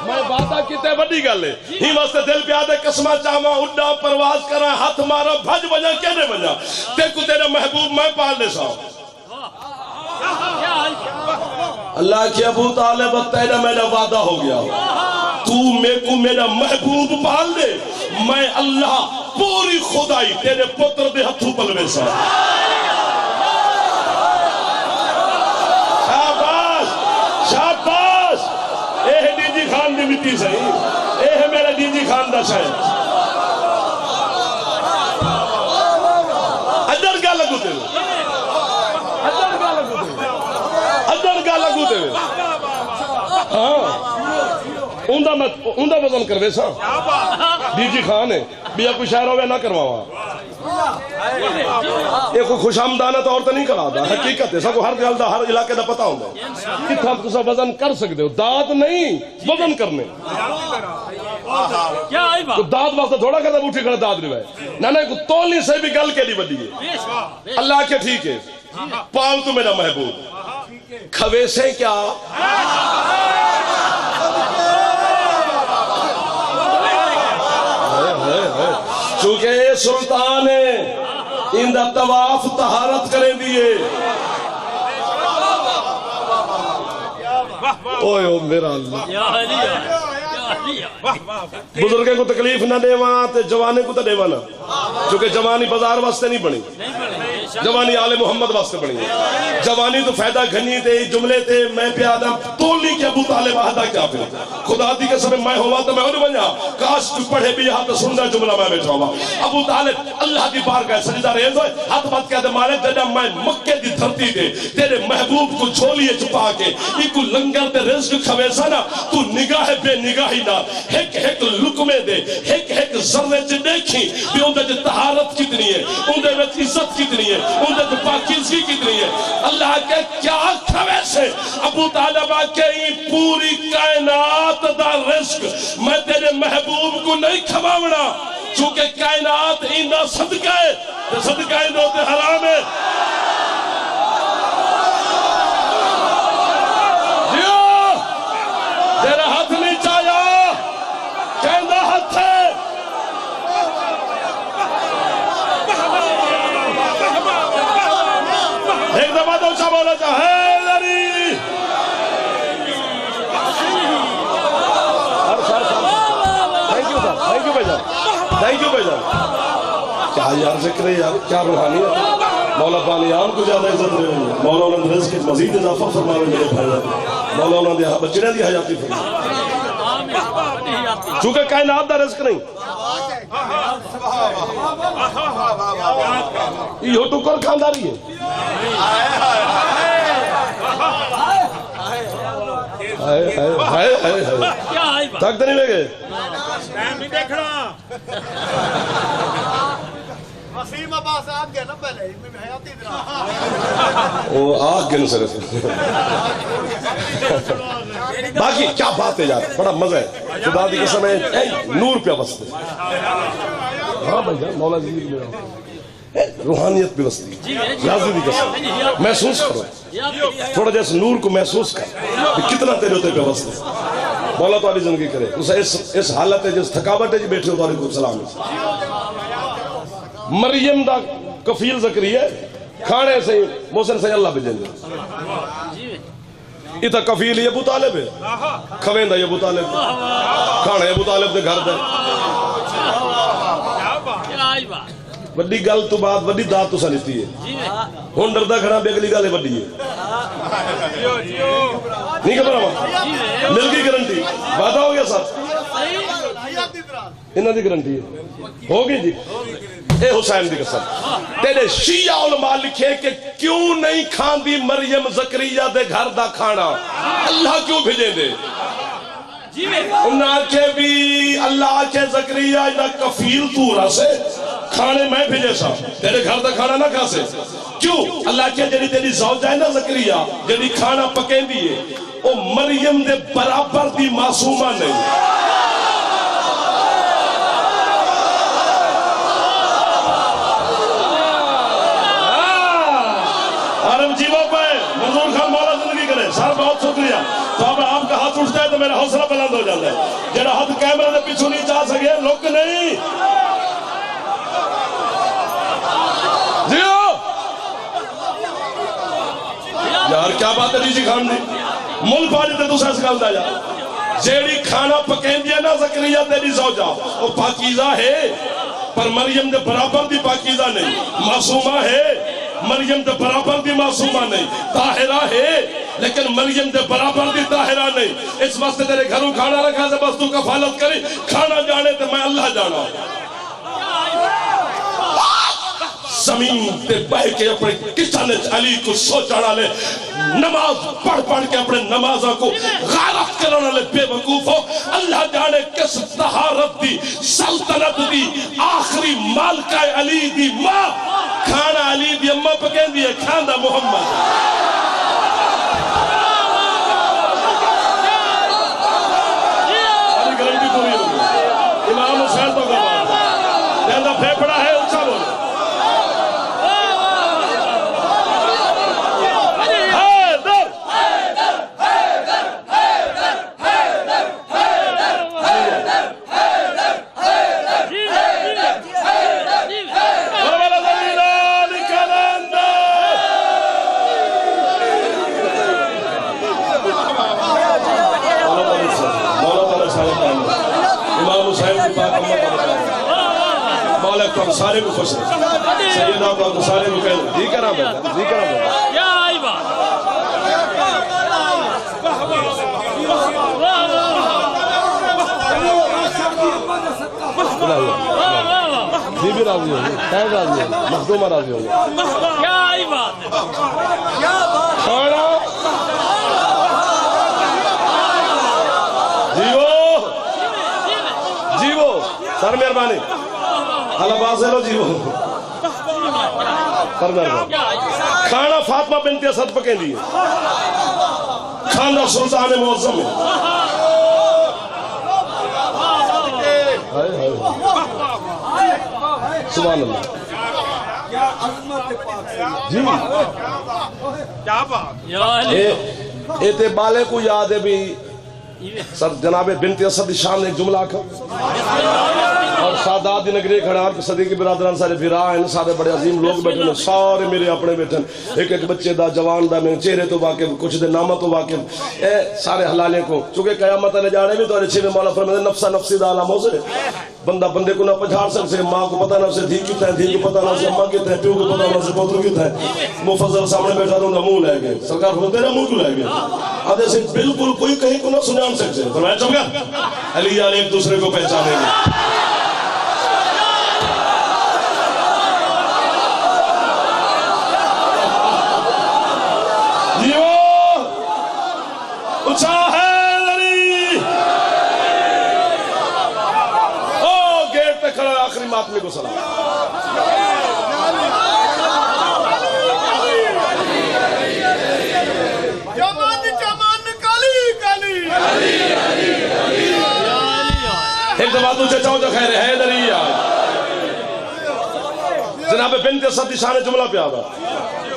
میں باتاں کیتے وڈی گل ہے ہی واسطے دل پیادے قسمہ چاہواں اڈا پرواز کرا ہاتھ مارا بھج بجا کہنے بجا تے کو تیرا محبوب میں پال دے سا. اللہ کی ابو طالب تیرا میرا وعدہ ہو گیا, تو میں کو میرا محبوب پال دے, میں اللہ پوری خدائی تیرے پتر دے ہتھوں پلوے سا. شاباش شاباش, اے ہے ڈی جی خان دی مٹی سہی, اے ہے میرا ڈی جی خان دا شاید. ادھر گا لگو تے ادھر گا لگو تے ادھر گا لگو تے ہاں اندہ وزن کروے سا ڈی جی خان ہے بیا کوئی شاعر ہوئے نہ کرواوا. یہ کوئی خوش آمدانہ طور تے نہیں کرا دا, حقیقت ہے سا کو ہر گل دا ہر علاقے دا پتہ ہوندہ ہے کتھا تسا وزن کر سکتے ہو. داد نہیں وزن کرنے تو داد واسطہ تھوڑا کرتا بوٹھی کرتا داد نہیں بھائی نہ کوئی تولنی سے بھی گل کے لیے بڑی ہے. اللہ کے ٹھیک ہے پال تو میرا محبوب کھویسے کیا چونکہ اے سلطان ہے اندہ طواف طہارت کریں دیئے. اوہ اوہ میرا اللہ بزرگیں کو تکلیف نہ دے وہاں تے جوانے کو تے دے وہاں چونکہ جوانی بازار واسطے نہیں بنی, جوانی آل محمد واسطے بنی ہے. جوانی تو فائدہ گھنی تے جملے تے میں پیادہ تولی کے ابو طالب آہدہ کیا پھر خدا دی کے سمیں میں ہوا تو میں انہیں بنیا کاش تو پڑھے بھی ہاتھ سننا جملہ میں بیٹھا ہوا. ابو طالب اللہ کی بار گئے سجدہ ریز ہوئے ہاتھ بات کہتے مالک جڑا میں مکہ دی دھرتی دے تیرے محبوب کو چھولیے چھپا کے ایک لنگر تے رزق کھویسا نا تو نگاہ بے نگاہی نا ایک ایک لکمے دے ایک ایک ذرے چ دیکھی بھی اندھے جو طہارت کتنی ہے, اندھے میں عزت کتنی ہے, اندھے جو پاکیزگی کتنی ہے. اللہ کے کیا کھویسے ابو طالب کے پوری کائنات دا رزق میں تیرے محبوب کو نہیں کھواونا چونکہ کائنات ایندہ صدقہ ہے تو صدقہ ایندہ تے حرام ہے. جیو تیرا ہاتھ نہیں چاہیا کہندہ ہاتھ ہے ایک دفعہ تو اچھا بولا چاہے لری thank you sir, thank you بھائی جان, تھینک یو بھائی جان. کیا یار ذکر ہے یار, کیا روحانیت ہے. مولا بانیان کو زیادہ عزت رہے ہیں, مولا انہوں نے رزق مزید اضافہ فرماوے میرے بھائی جان, مولا انہوں نے بچنے دی حیاتی فرماوے چونکہ کائنات دا رزق نہیں یہ ٹکر خانداری ہے. تک تو نہیں لے گئے وسیم عباس آگ گیا نا پہلے حیاتی درہ وہ آگ گیا نا سر باقی کیا بات ہے یار, بڑا مزہ ہے. خدا دی قسم ہے نور پہ وستے ہاں بھائی جان مولا جی میرا روحانیت پہ وستی ریاضی دی قسم محسوس کرو تھوڑا جیسے نور کو محسوس کر کتنا تیرے ہوتے پہ وستے. مولا تو علی زندگی کرے اس حالت ہے جس تھکاوٹ ہے جی بیٹھے ہو تو علیکم السلام. مریم دا کفیل ذکری ہے کھانے سے محسن سے اللہ بجیں گے اتھا کفیل یہ ابو طالب ہے کھوین دا یہ ابو طالب کھانے ابو طالب دے گھر دے وڈی گل تو بعد وڈی داد تو سنیتی ہے ہون ڈردہ کھڑا بے اگلی گالے وڈی ہے نہیں خبر ہوا مل گئی گرنٹی وعدہ ہو گیا صاحب انہاں دی گرنٹی ہے ہوگی جی اے حسین دی قسم تیرے شیعہ علماء لکھے کہ کیوں نہیں کھاندی مریم زکریا دے گھر دا کھانا اللہ کیوں بھیجے دے انہاں آکھے بھی اللہ آکھے زکریا اینا کفیل تو رسے کھانے میں بھیجے سا تیرے گھر دا کھانا نہ کھا سے کیوں اللہ آکھے جنی تیری زوجہ ہے نا زکریا جنی کھانا پکیں دیئے او مریم دے برابر دی معصومہ نہیں جیو پہ منظور خان مولا زندگی کرے سر بہت شکریہ تو اب آپ کا ہاتھ اٹھتا ہے تو میرا حوصلہ بلند ہو جاتا ہے جڑا ہاتھ کیمرے نے پیچھو نہیں جا سکے لوگ نہیں جیو یار کیا بات ہے جی خان دی ملک پاڑی تے دوسرا سکال دا جا جیڑی کھانا پکین دیا نا زکریا تیری زوجہ وہ پاکیزہ ہے پر مریم دے برابر دی پاکیزہ نہیں معصومہ ہے مریم دے برابر دی معصومہ نہیں طاہرہ ہے لیکن مریم دے برابر دی طاہرہ نہیں اس واسطے تیرے گھروں کھانا رکھا سے بس تو کفالت کری کھانا جانے تے میں اللہ جانا زمین تے بہ کے اپنے کچن علی کو سوچانا لے نماز پڑھ پڑھ کے اپنے نمازہ کو غارت کرنا لے بے وقوف ہو اللہ جانے کس طہارت دی سلطنت دی آخری مالکہ علی دی ماں کھانا علی دی اممہ پکین دی کھانا محمد علی گرنٹی پوری ہوگی امام حسین تو گا بات جہاں پھیپڑا ہے اچھا بولے سارے کو خوش رہے سیدہ کو سارے کو کہہ دی کرا بیٹا کیا آئی بات جی بھی راضی ہوگی خیر راضی ہوگی مخدومہ راضی ہوگی کیا آئی بات کھانا جیو سر مہربانی اللہ بازے لو جیو کھانا فاطمہ بنت اسد پکیں دیئے کھانا سلطان معظم ہے سبحان اللہ جی ایتے بالے کو یاد ہے بھی سر جناب بنت اسد شان نے ایک جملہ آکھا اور سادات دی نگری کھڑا کہ صدیقی برادران سارے ویراں ہیں سارے بڑے عظیم لوگ بیٹھے ہیں سارے میرے اپنے بیٹھے ہیں ایک ایک بچے دا جوان دا میرے چہرے تو واقف کچھ دے نامہ تو واقف اے سارے حلالے کو چونکہ قیامت لے جانے بھی تو اچھے میں مولا فرمائے نفسا نفسی دا علاموں سے بندہ بندے کو نہ پچھاڑ سکتے ماں کو پتہ نہ اسے دھی کیوں تھا دھی کو پتہ نہ اسے اماں کیوں تھا پیو کو پتہ نہ اسے پوتر کیوں تھا مفضل سامنے بیٹھا تو نہ منہ لے گئے سرکار ہوتے نہ منہ کیوں لے گئے آدھے سے بالکل کوئی کہیں کو نہ سنان سکتے فرمایا چل گیا علی آنے ایک دوسرے کو پہچانے گے اچھا ہے لڑی او گیٹ پہ کھڑا آخری ماتمی کو سلام جمان جمان کلی کلی ایک دفعہ تجھے چاہو جو خیر ہے لڑی جناب بنت اسد شان جملہ پہ آگا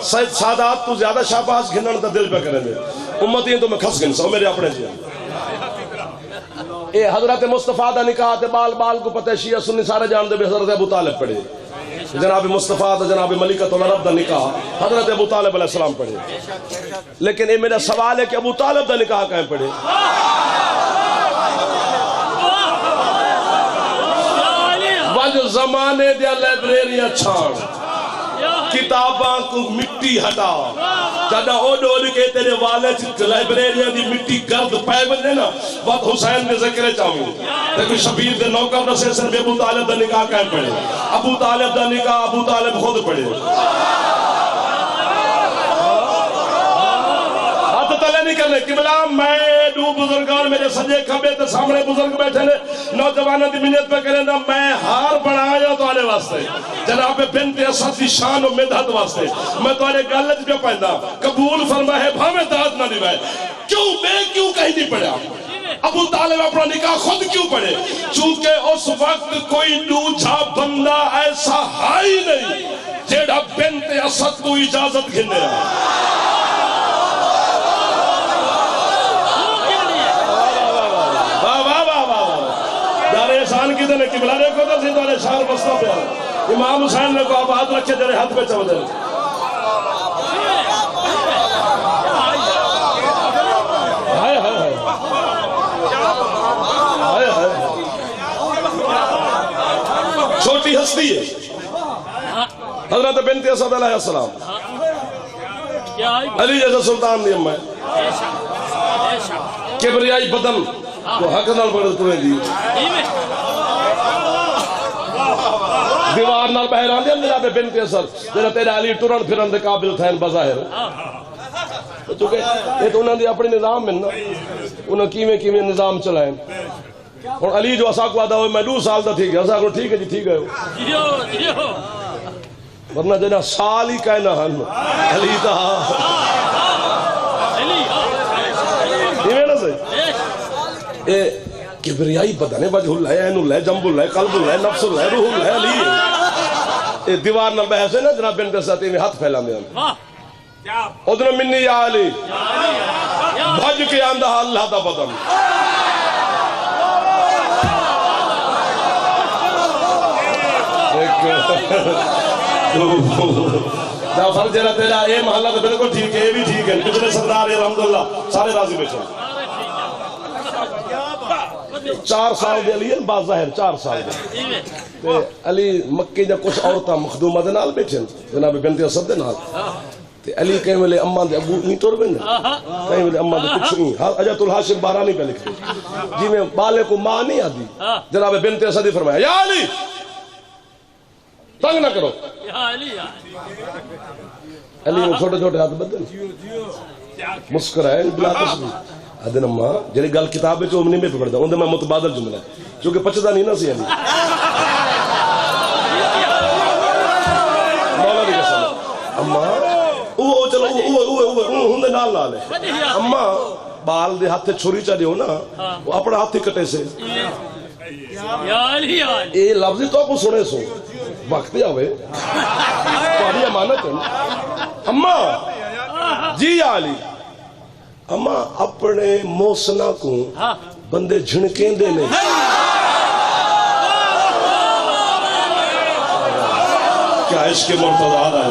سید سادات تو زیادہ شاہباز گھنن تا دل پہ کریں گے امتی ہیں تو میں کھس گن سو میرے اپنے جی اے حضرت مصطفیٰ دا نکاح تے بال بال کو پتہ شیعہ سنی سارے جان دے بھی حضرت ابو طالب پڑھے جناب مصطفیٰ دا جناب ملکۃ العرب دا نکاح حضرت ابو طالب علیہ السلام پڑھے لیکن یہ میرا سوال ہے کہ ابو طالب دا نکاح کہیں پڑھے وجہ زمانے دیا لائبریریاں چھاڑ کتاباں کو مٹی ہٹا جانا او ڈول کے تیرے والد لائبریریاں دی مٹی گرد پائے بندے نا وقت حسین نے ذکر چاہوں لیکن شبیر دے نوکر رسے سن بے ابو طالب دا نکاح قائم پڑے ابو طالب دا نکاح ابو طالب خود پڑے نہیں کرنے قبلہ میں دو بزرگان میرے سجے کھبے تے سامنے بزرگ بیٹھے نے نوجوانوں دی منت پہ کریں دا میں ہار بنایا تو آنے واسطے جناب بنت اسد دی شان و مدحت واسطے میں تو آنے گالت پہ پہندا قبول فرمائے بھامے داد نہ دیوائے کیوں میں کیوں کہیں نہیں پڑھا ابو طالب اپنا نکاح خود کیوں پڑھے چونکہ اس وقت کوئی دوجھا بندہ ایسا ہائی نہیں جیڑا بنت اسد کو اجازت گھنے احسان کی دنے قبلہ دیکھو تو سی دوارے شہر بستہ پہ امام حسین نے کو آپ ہاتھ رکھے تیرے ہاتھ پہ چمدے چھوٹی ہستی ہے حضرت بنت اسد علیہ السلام علی جیسا سلطان دی امہ کبریائی بدن تو حق نال بڑھ تمہیں دی دیوار نال بہران دیا جناب بنت اسد جنہا تیرے علی ٹرن پھرن دے قابل تھین بظاہر چونکہ یہ تو انہوں نے اپنی نظام میں نا انہوں کیویں نظام چلائیں اور علی جو اسا کو آدھا ہوئے میں 2 سال دا ٹھیک ہے اسا کو ٹھیک ہے جی ٹھیک ہے ورنہ جنہا سال ہی کہنا ہن علی تا یہ نا صحیح اے کبریائی بدن ہے وجہ اللہ ہے عین اللہ ہے جنب اللہ ہے قلب اللہ ہے نفس اللہ ہے روح اللہ ہے علی ہے اے دیوار نہ بحث ہے نا جناب بنت اسد میں ہاتھ پھیلا میں ادھر منی یا علی بھج کے آندہ اللہ دا بدن فرض جنہ تیرا اے محلہ تو بلکل ٹھیک ہے یہ بھی ٹھیک ہے پچھلے سردار الحمدللہ سارے راضی بیٹھے 4 سال دے علی باز ظاہر 4 سال دے علی مکے جا کچھ عورتاں مخدومہ دے نال بیٹھے جناب بنت اسد دے نال علی کہیں ملے اماں دے ابو نہیں ٹور بندے کہیں ملے اماں دے کچھ نہیں اجت الحاشم بارانی پہ لکھتے جی میں بالے کو ماں نہیں آدھی جناب بنت اسد نے فرمایا یا علی تنگ نہ کرو علی نے چھوٹے چھوٹے ہاتھ بدل مسکرائے بلا تشبیہ ادن اماں جنہی گل کتاب ہے جو نہیں میں پڑھتا ہوں میں متبادل جملہ ہے چونکہ پچھتا نہیں نا سی علی مولا بھی قسم اماں اوہ چلو اوہ نال نال ہے اماں بال دے ہاتھ چھوری چاہ دیو نا وہ اپنا ہاتھ ہی کٹے سے اے لفظی تو کو سنے سو وقت آوے تاری امانت ہے اماں جی یا علی اماں اپنے موسنا کو بندے جھنکیں دے لیں کیا عشق مرتضی ہے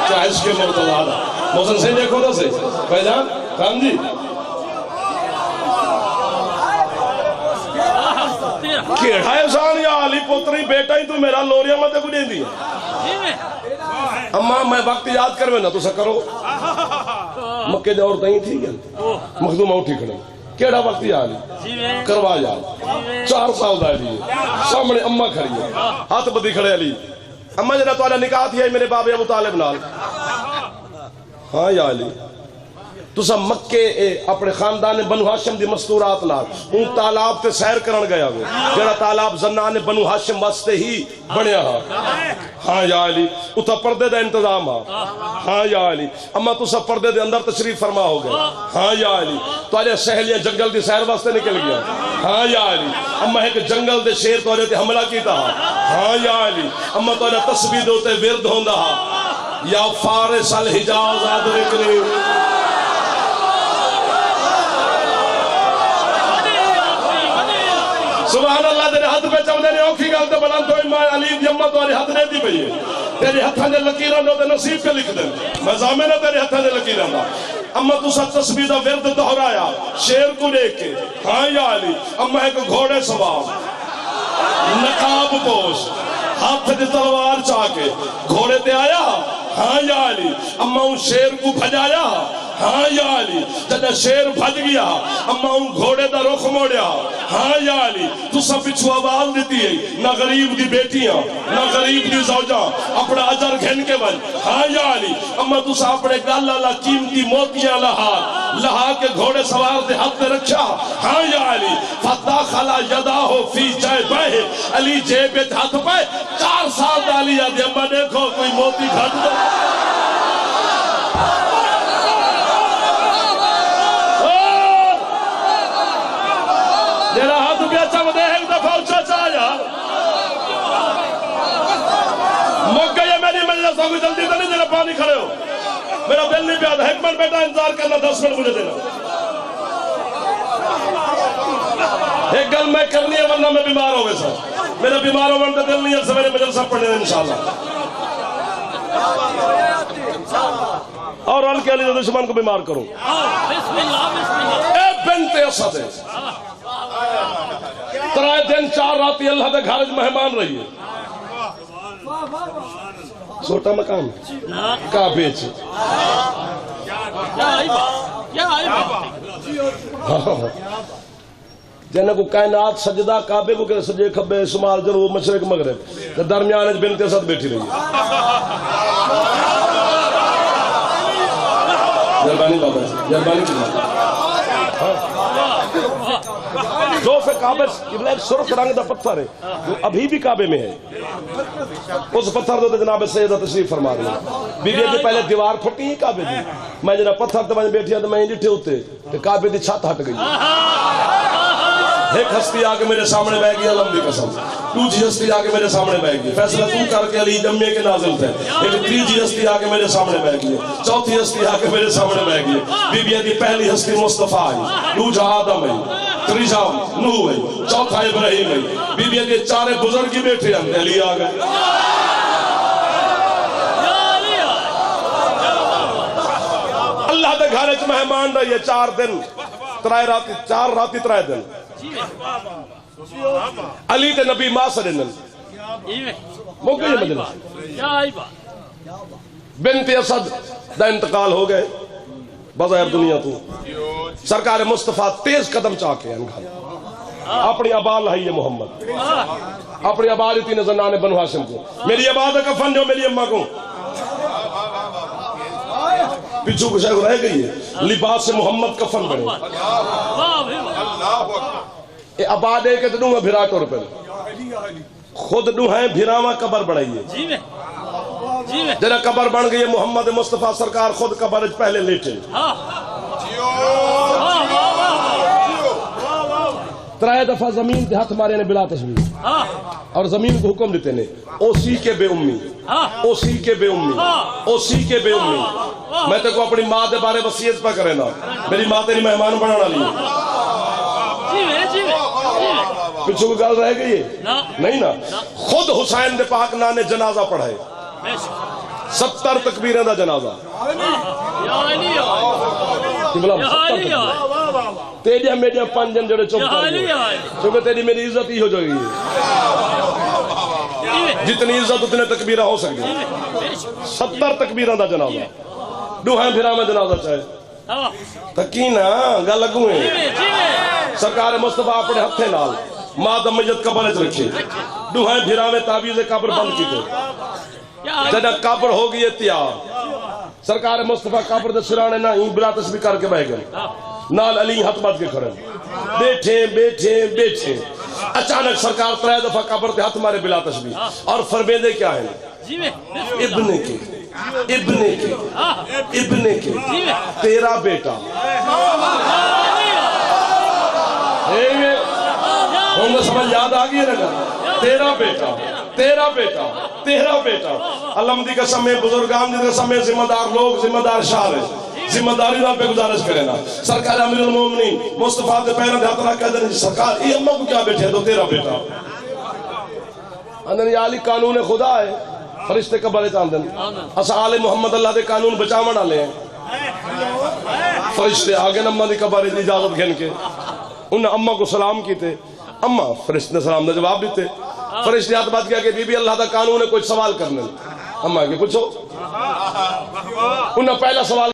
کیا عشق مرتضی ہے موسن سے دیکھو نا سے بھائی جان خان جی کیڑا احسان یا علی پتری بیٹا ہی تو میرا لوریا مت کو دیں دی اماں میں وقت یاد کروے نا تو سا کرو مکے دے عورتیں ہی تھی گئے مخدومہ اٹھی کھڑے کیڑا وقت یا علی کروا یا 4 سال دا علی سامنے اماں کھڑی ہے ہاتھ بدی کھڑے علی اماں جنہ تو نکاح تھی ہے میرے باب ابو طالب نال ہاں یا علی تو سا مکے اپنے خاندان بنو ہاشم دی مستورات نال ان تالاب تے سیر کرن گیا ہوئے جڑا تالاب زنان بنو ہاشم واسطے ہی بنیا ہاں یا علی اتھا پردے دا انتظام ہاں یا علی اما تو سا پردے دے اندر تشریف فرما ہو گئے ہاں یا علی تو آجے سہلیاں جنگل دی سیر واسطے نکل گیا ہاں یا علی اما ایک جنگل دے شیر تو آجے تے حملہ کیتا ہاں یا علی اما تو آجے تسبیح دوتے ورد ہوندہ یا فارس الحجاز ادرکنی سبحان اللہ تیرے ہاتھ پہ چاہتے ہیں اوکھی گل تو بلند ہوئی ماں علی جمع تو آنے ہاتھ نہیں دی بھئی ہے تیرے ہاتھاں دے لکیران دے نصیب پہ لکھ دیں میں زامن ہے تیرے ہاتھاں دے لکیران دا اما تو سا تسبیح دا ورد دہرایا شیر کو دیکھ کے ہاں یا علی اما ایک گھوڑے سوار نقاب پوش ہاتھ دی تلوار چاہ کے گھوڑے تے آیا ہاں یا علی اما ان شیر کو بھجایا ہاں یا علی جدہ شیر بھج گیا اما ان گھوڑے دا رخ موڑیا ہاں یا علی تو سب پچھو آواز دیتی ہے نہ غریب دی بیٹیاں نہ غریب دی زوجاں اپنا اجر گھن کے بن ہاں یا علی اما تو سب اپنے گال اللہ قیمتی موتیاں لہا کے گھوڑے سوار دے ہاتھ میں رکھا ہاں یا علی فداخلا یداہو فی جیبہ علی جیب ہاتھ پہ 4 سال ڈالی آدھی اما دیکھو کوئی موتی گھٹ دو میرا ہاتھ بھی اچھا مدے ایک دفعہ اچھا چاہیا مک گئی ہے میری مجلس ہوگی جلدی تو نہیں دینا پانی کھڑے ہو میرا دل نہیں پیادا حکمت بیٹا انتظار کرنا 10 منٹ مجھے دینا ایک گل میں کرنی ہے ورنہ میں بیمار ہو گئے سر میرا بیمار ہو ورنہ دل نہیں ہے سویرے مجلسہ پڑھنے ہیں انشاءاللہ اور کے علی دشمن کو بیمار کروں اے بنت اسد ترائے دن 4 راتی اللہ دے گھر مہمان رہی ہے چھوٹا مقام کعبے چ جنہیں کو کائنات سجدہ کعبے کو کہ سجے کھبے شمال جنوب مشرق مغرب درمیان بنت اسد بیٹھی رہی جربانی بابا جربانی جو فے کعبے ایک سرخ رنگ دا پتھر ہے جو ابھی بھی کعبے میں ہے اس پتھر دو جناب سیدہ تشریف فرما رہی ہے بی بی کے پہلے دیوار پھٹی ہی کعبے دی میں جناب پتھر تو میں بیٹھی تو میں ڈٹھے ہوتے کہ کعبے دی چھت ہٹ گئی ایک ہستی آگے میرے سامنے بہ گئی علم دی قسم دوسری ہستی آگے میرے سامنے بہ گئی فیصلہ تو کر کے علی جمعے کے نازل تھے ایک تیسری ہستی آگے میرے سامنے بہ گئی چوتھی ہستی آگے میرے سامنے بہ گئی بی بی دی پہلی ہستی مصطفیٰ ہے دوسرا آدم ہے تیسرا نوح ہے چوتھا ابراہیم ہے بی بی دی 4 بزرگ بیٹھے ہیں علی آ گئے اللہ دے گھر وچ مہمان رہی ہے 4 دن 3 راتی 4 راتی 3 دن علی تے نبی ماں سرنن مو گئی مجلس بنت اسد دا انتقال ہو گئے بظاہر دنیا تو سرکار مصطفیٰ تیز قدم چاہ کے اپنی ابال ہے یہ محمد اپنی ابال تین زنان بنو ہاشم کو میری ابال کا کفن جو میری اماں کو پیچھو کو شاید رہ گئی ہے لباس سے محمد کفن بنے اباد ہے کہ تو دوں بھرا ٹور پر خود دوں ہیں بھراواں قبر بڑھائیے جنہ قبر بن گئی محمد مصطفیٰ سرکار خود قبر پہلے لیٹے 3 دفعہ زمین کے ہاتھ مارے نے بلا تشبیہ اور زمین کو حکم دیتے نے اوسی کے بے امی اوسی کے بے امی اوسی کے بے امی میں تے کو اپنی ماں دے بارے وصیت پہ کرے نا میری ماں تیری مہمان بنانا لی پچھو کو گل رہ گئی ہے نہیں نا خود حسین دے پاک نانے جنازہ پڑھائے 70 تکبیریں دا جنازہ تیری میڈیا 5 جن جڑے چپ کر گئے کیونکہ تیری میری عزت ہی ہو جائے گی جتنی عزت اتنے تکبیرہ ہو سکتی 70 تکبیریں دا جنازہ دوہاں بھرا میں جنازہ چاہے تکینا گا لگوئے سرکار مصطفیٰ اپنے ہتھے نال ماں دا میت قبر اچ رکھے دوہاں بھرا میں تعویذ قبر بند کی تھے جنہ قبر ہو گئی تیار سرکار مصطفیٰ قبر دے سرانے نہ ہی بلا تسبیح کر کے بہ گئے نال علی ہاتھ بات کے کھڑے بیٹھے بیٹھے بیٹھے اچانک سرکار 3 دفعہ قبر دے ہاتھ مارے بلا تسبیح اور فرمیدے کیا ہے ابن کے ابن کے تیرا بیٹا ہوں سمجھ یاد آ گئی ہے تیرا بیٹا تیرا بیٹا تیرا بیٹا علم دی قسم میں بزرگان دی قسم میں ذمہ دار لوگ ذمہ دار شاہ ہیں ذمہ داری نہ پہ گزارش کرے نا سرکار امیر المومنین مصطفیٰ دے پیروں دے ہاتھ رکھ کے سرکار یہ اماں کو کیا بیٹھے تو تیرا بیٹا اندر یا علی قانون خدا ہے فرشتے قبر چاندن اسا آل محمد اللہ دے قانون بچاون والے ہیں فرشتے آگے اماں دی قبر دی اجازت گھن کے انہاں اماں کو سلام کیتے اماں فرشتے نے سلام دا جواب دیتے فرشتے ہاتھ بات کیا کہ بی بی اللہ دا قانون ہے کوئی سوال کرنے اماں کہ پوچھو انہیں پہلا سوال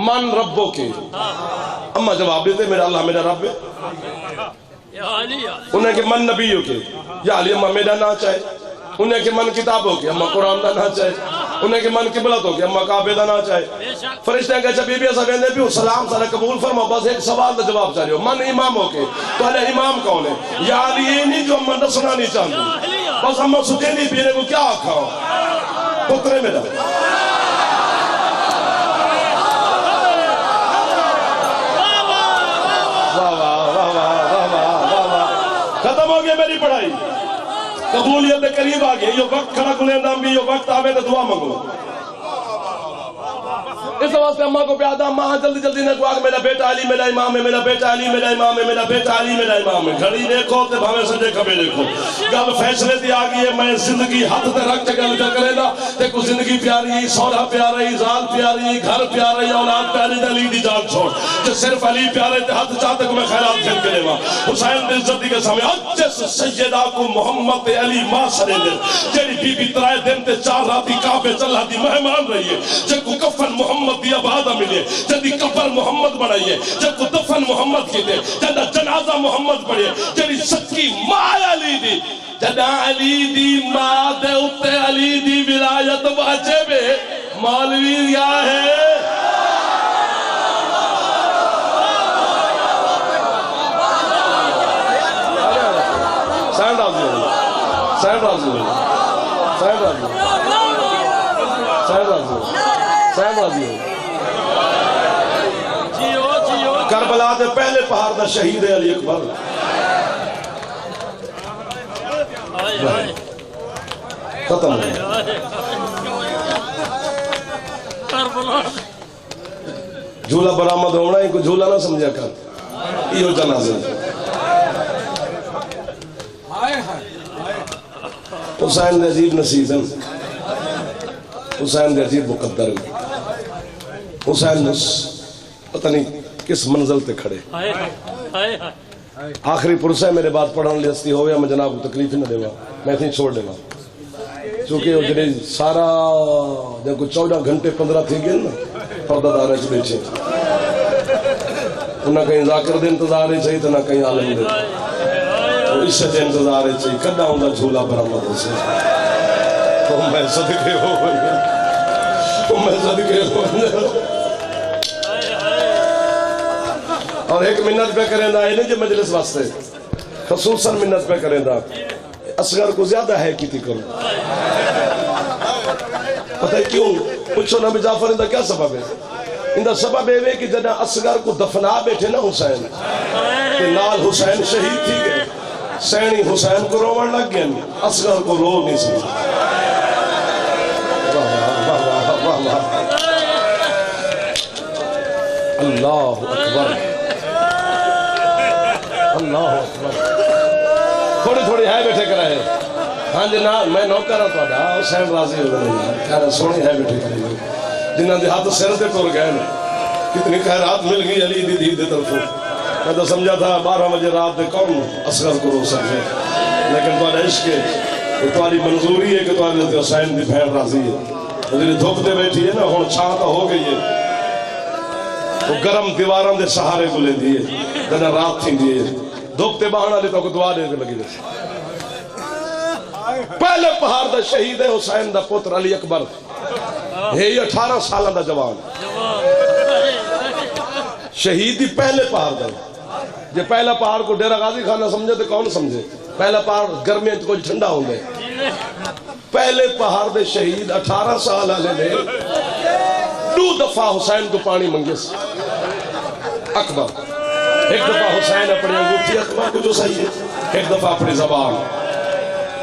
من ربو کے، اما جواب دیتے میرا اللہ میرا رب ہے. انہیں کہ من نبیوں کے، یا علی اما میرا نہ چاہے. انہیں کہ من کتابوں کے، اما قرآن دا نہ چاہے. انہیں کہ من قبلتوں کے، اما کعبے دا نہ چاہے. فرشتے ہیں کہ اچھا بی بی ایسا کہنے بھی سلام سارا قبول فرما، بس ایک سوال دا جواب چاہ رہے ہو. من اماموں کے، تو اللہ امام کون ہے؟ یا علی یہ نہیں جو اما نسنا نہیں چاہتے، بس اما سجے نہیں پینے کو کیا آکھا ہو پترے میرا. ختم ہو گیا میری پڑھائی، قبولیت کے قریب آ گئی. یہ وقت کھڑا گلیندام بھی، یہ وقت آوے تو دعا منگو. اس واسطے اماں کو پیادا اماں جلدی جلدی نے کہا کہ میرا بیٹا علی میرا امام ہے، میرا بیٹا علی میرا امام ہے، میرا بیٹا علی میرا امام ہے. گھڑی دیکھو تے بھاوے سجے کبے دیکھو، گل فیصلے دی آ گئی ہے. میں زندگی ہاتھ تے رکھ کے گل کر کرے گا تے کو زندگی پیاری، سونا پیاری، ذات پیاری، گھر پیاری، اولاد پیاری، علی دی جان چھوڑ. کہ صرف علی پیارے تے ہاتھ چاہتے کو میں خیرات کر کے لیوا. حسین بن عزتی کے سامنے اجس سیدہ کو محمد علی ماں سرے دے، جیڑی بی بی ترائے دن تے 4 راتی کعبے چلا دی مہمان رہی ہے. جب کو کفن محمد دی آبادہ ملے، جدی قبر محمد بنائیے، جب کو دفن محمد کی دے، جدہ جنازہ محمد پڑھے، جدی سچی ماں علی دی، جدہ علی دی ماں دے اتے علی دی ولایت باچے بے مولوی یا ہے. سینڈ راضی ہوئی، سینڈ راضی ہوئی، سینڈ راضی ہوئی، سینڈ راضی ہوئی، سینڈ راضی ہوئی. کربلا دے پہلے پہاڑ دا شہید ہے علی اکبر. ختم ہو گیا. جھولا برآمد ہونا ہے، کوئی جھولا نہ سمجھا کر. یہ جنازے حسین دے عجیب نصیب، حسین دے عجیب مقدر. حسین پتہ نہیں کس منزل تے کھڑے. آخری پرسہ ہے میرے بات پڑھنے لئے ہستی ہویا، میں جناب کو تکلیف ہی نہ دے گا، میں اتنی چھوڑ دے گا. چونکہ وہ جنہیں سارا جب کوئی 14 گھنٹے 15 تھی گئے نا پردہ دارے سے بیچے، نہ کہیں ذاکر دے انتظار ہی چاہیے تو نہ کہیں عالم دے. اس سے انتظار ہی چاہیے کدھا ہوں دا جھولا برآمد سے. تو میں صدقے ہو گئی، تو میں صدقے ہو گئی. اور ایک منت پہ کریں دا ہے جو مجلس واسطے خصوصاً منت پہ کریں دا اصغر کو زیادہ ہے کیتی کرو. پتہ ہے کیوں پوچھو نبی جعفر اندہ کیا سبب ہے؟ اندہ سبب ہے کہ جنہ اصغر کو دفنا بیٹھے نا حسین کہ نال حسین شہید تھی گئے، سینی حسین کو روڑ لگ گئے، اصغر کو رو نہیں سکتے. اللہ اکبر، اللہ اکبر. تھوڑی تھوڑی ہے بیٹھے کرائے. ہاں جی نا میں نوکر ہوں توڑا حسین راضی ہو گئی، کہنا سونی ہے بیٹھے کرائے. جنہاں دے ہاتھ سر دے ٹور گئے نا، کتنی خیرات مل گئی علی دی دی دے طرفوں. میں تو سمجھا تھا 12 بجے رات دے کون اصغر کو رو سکتے، لیکن توڑا عشق ہے، توڑی منظوری ہے کہ توڑی حسین دی بہن راضی ہے. جنہی دھوپ دے بیٹھی ہے نا ہون چھاں تو ہو گئی ہے، وہ گرم دیواران دے سہارے کو لے دیئے جنہاں رات تھی دیئے دھوپتے باہنا لیتا کو دعا دے لگی دے. پہلے پہاڑ دا شہید ہے حسین دا پتر علی اکبر ہے. یہ 18 سالہ دا جوان شہیدی پہلے پہاڑ دا. جے پہلا پہاڑ کو ڈیرہ غازی خانہ سمجھے تو کون سمجھے؟ پہلا پہاڑ گرمی تو کچھ ٹھنڈا ہوں گے. پہلے پہاڑ دے شہید 18 سالہ لے 2 دفعہ حسین کو پانی منگے سے اکبر. ایک دفعہ حسین اپنے انگوٹھی اکبر کو جو صحیح ہے، ایک دفعہ اپنی زبان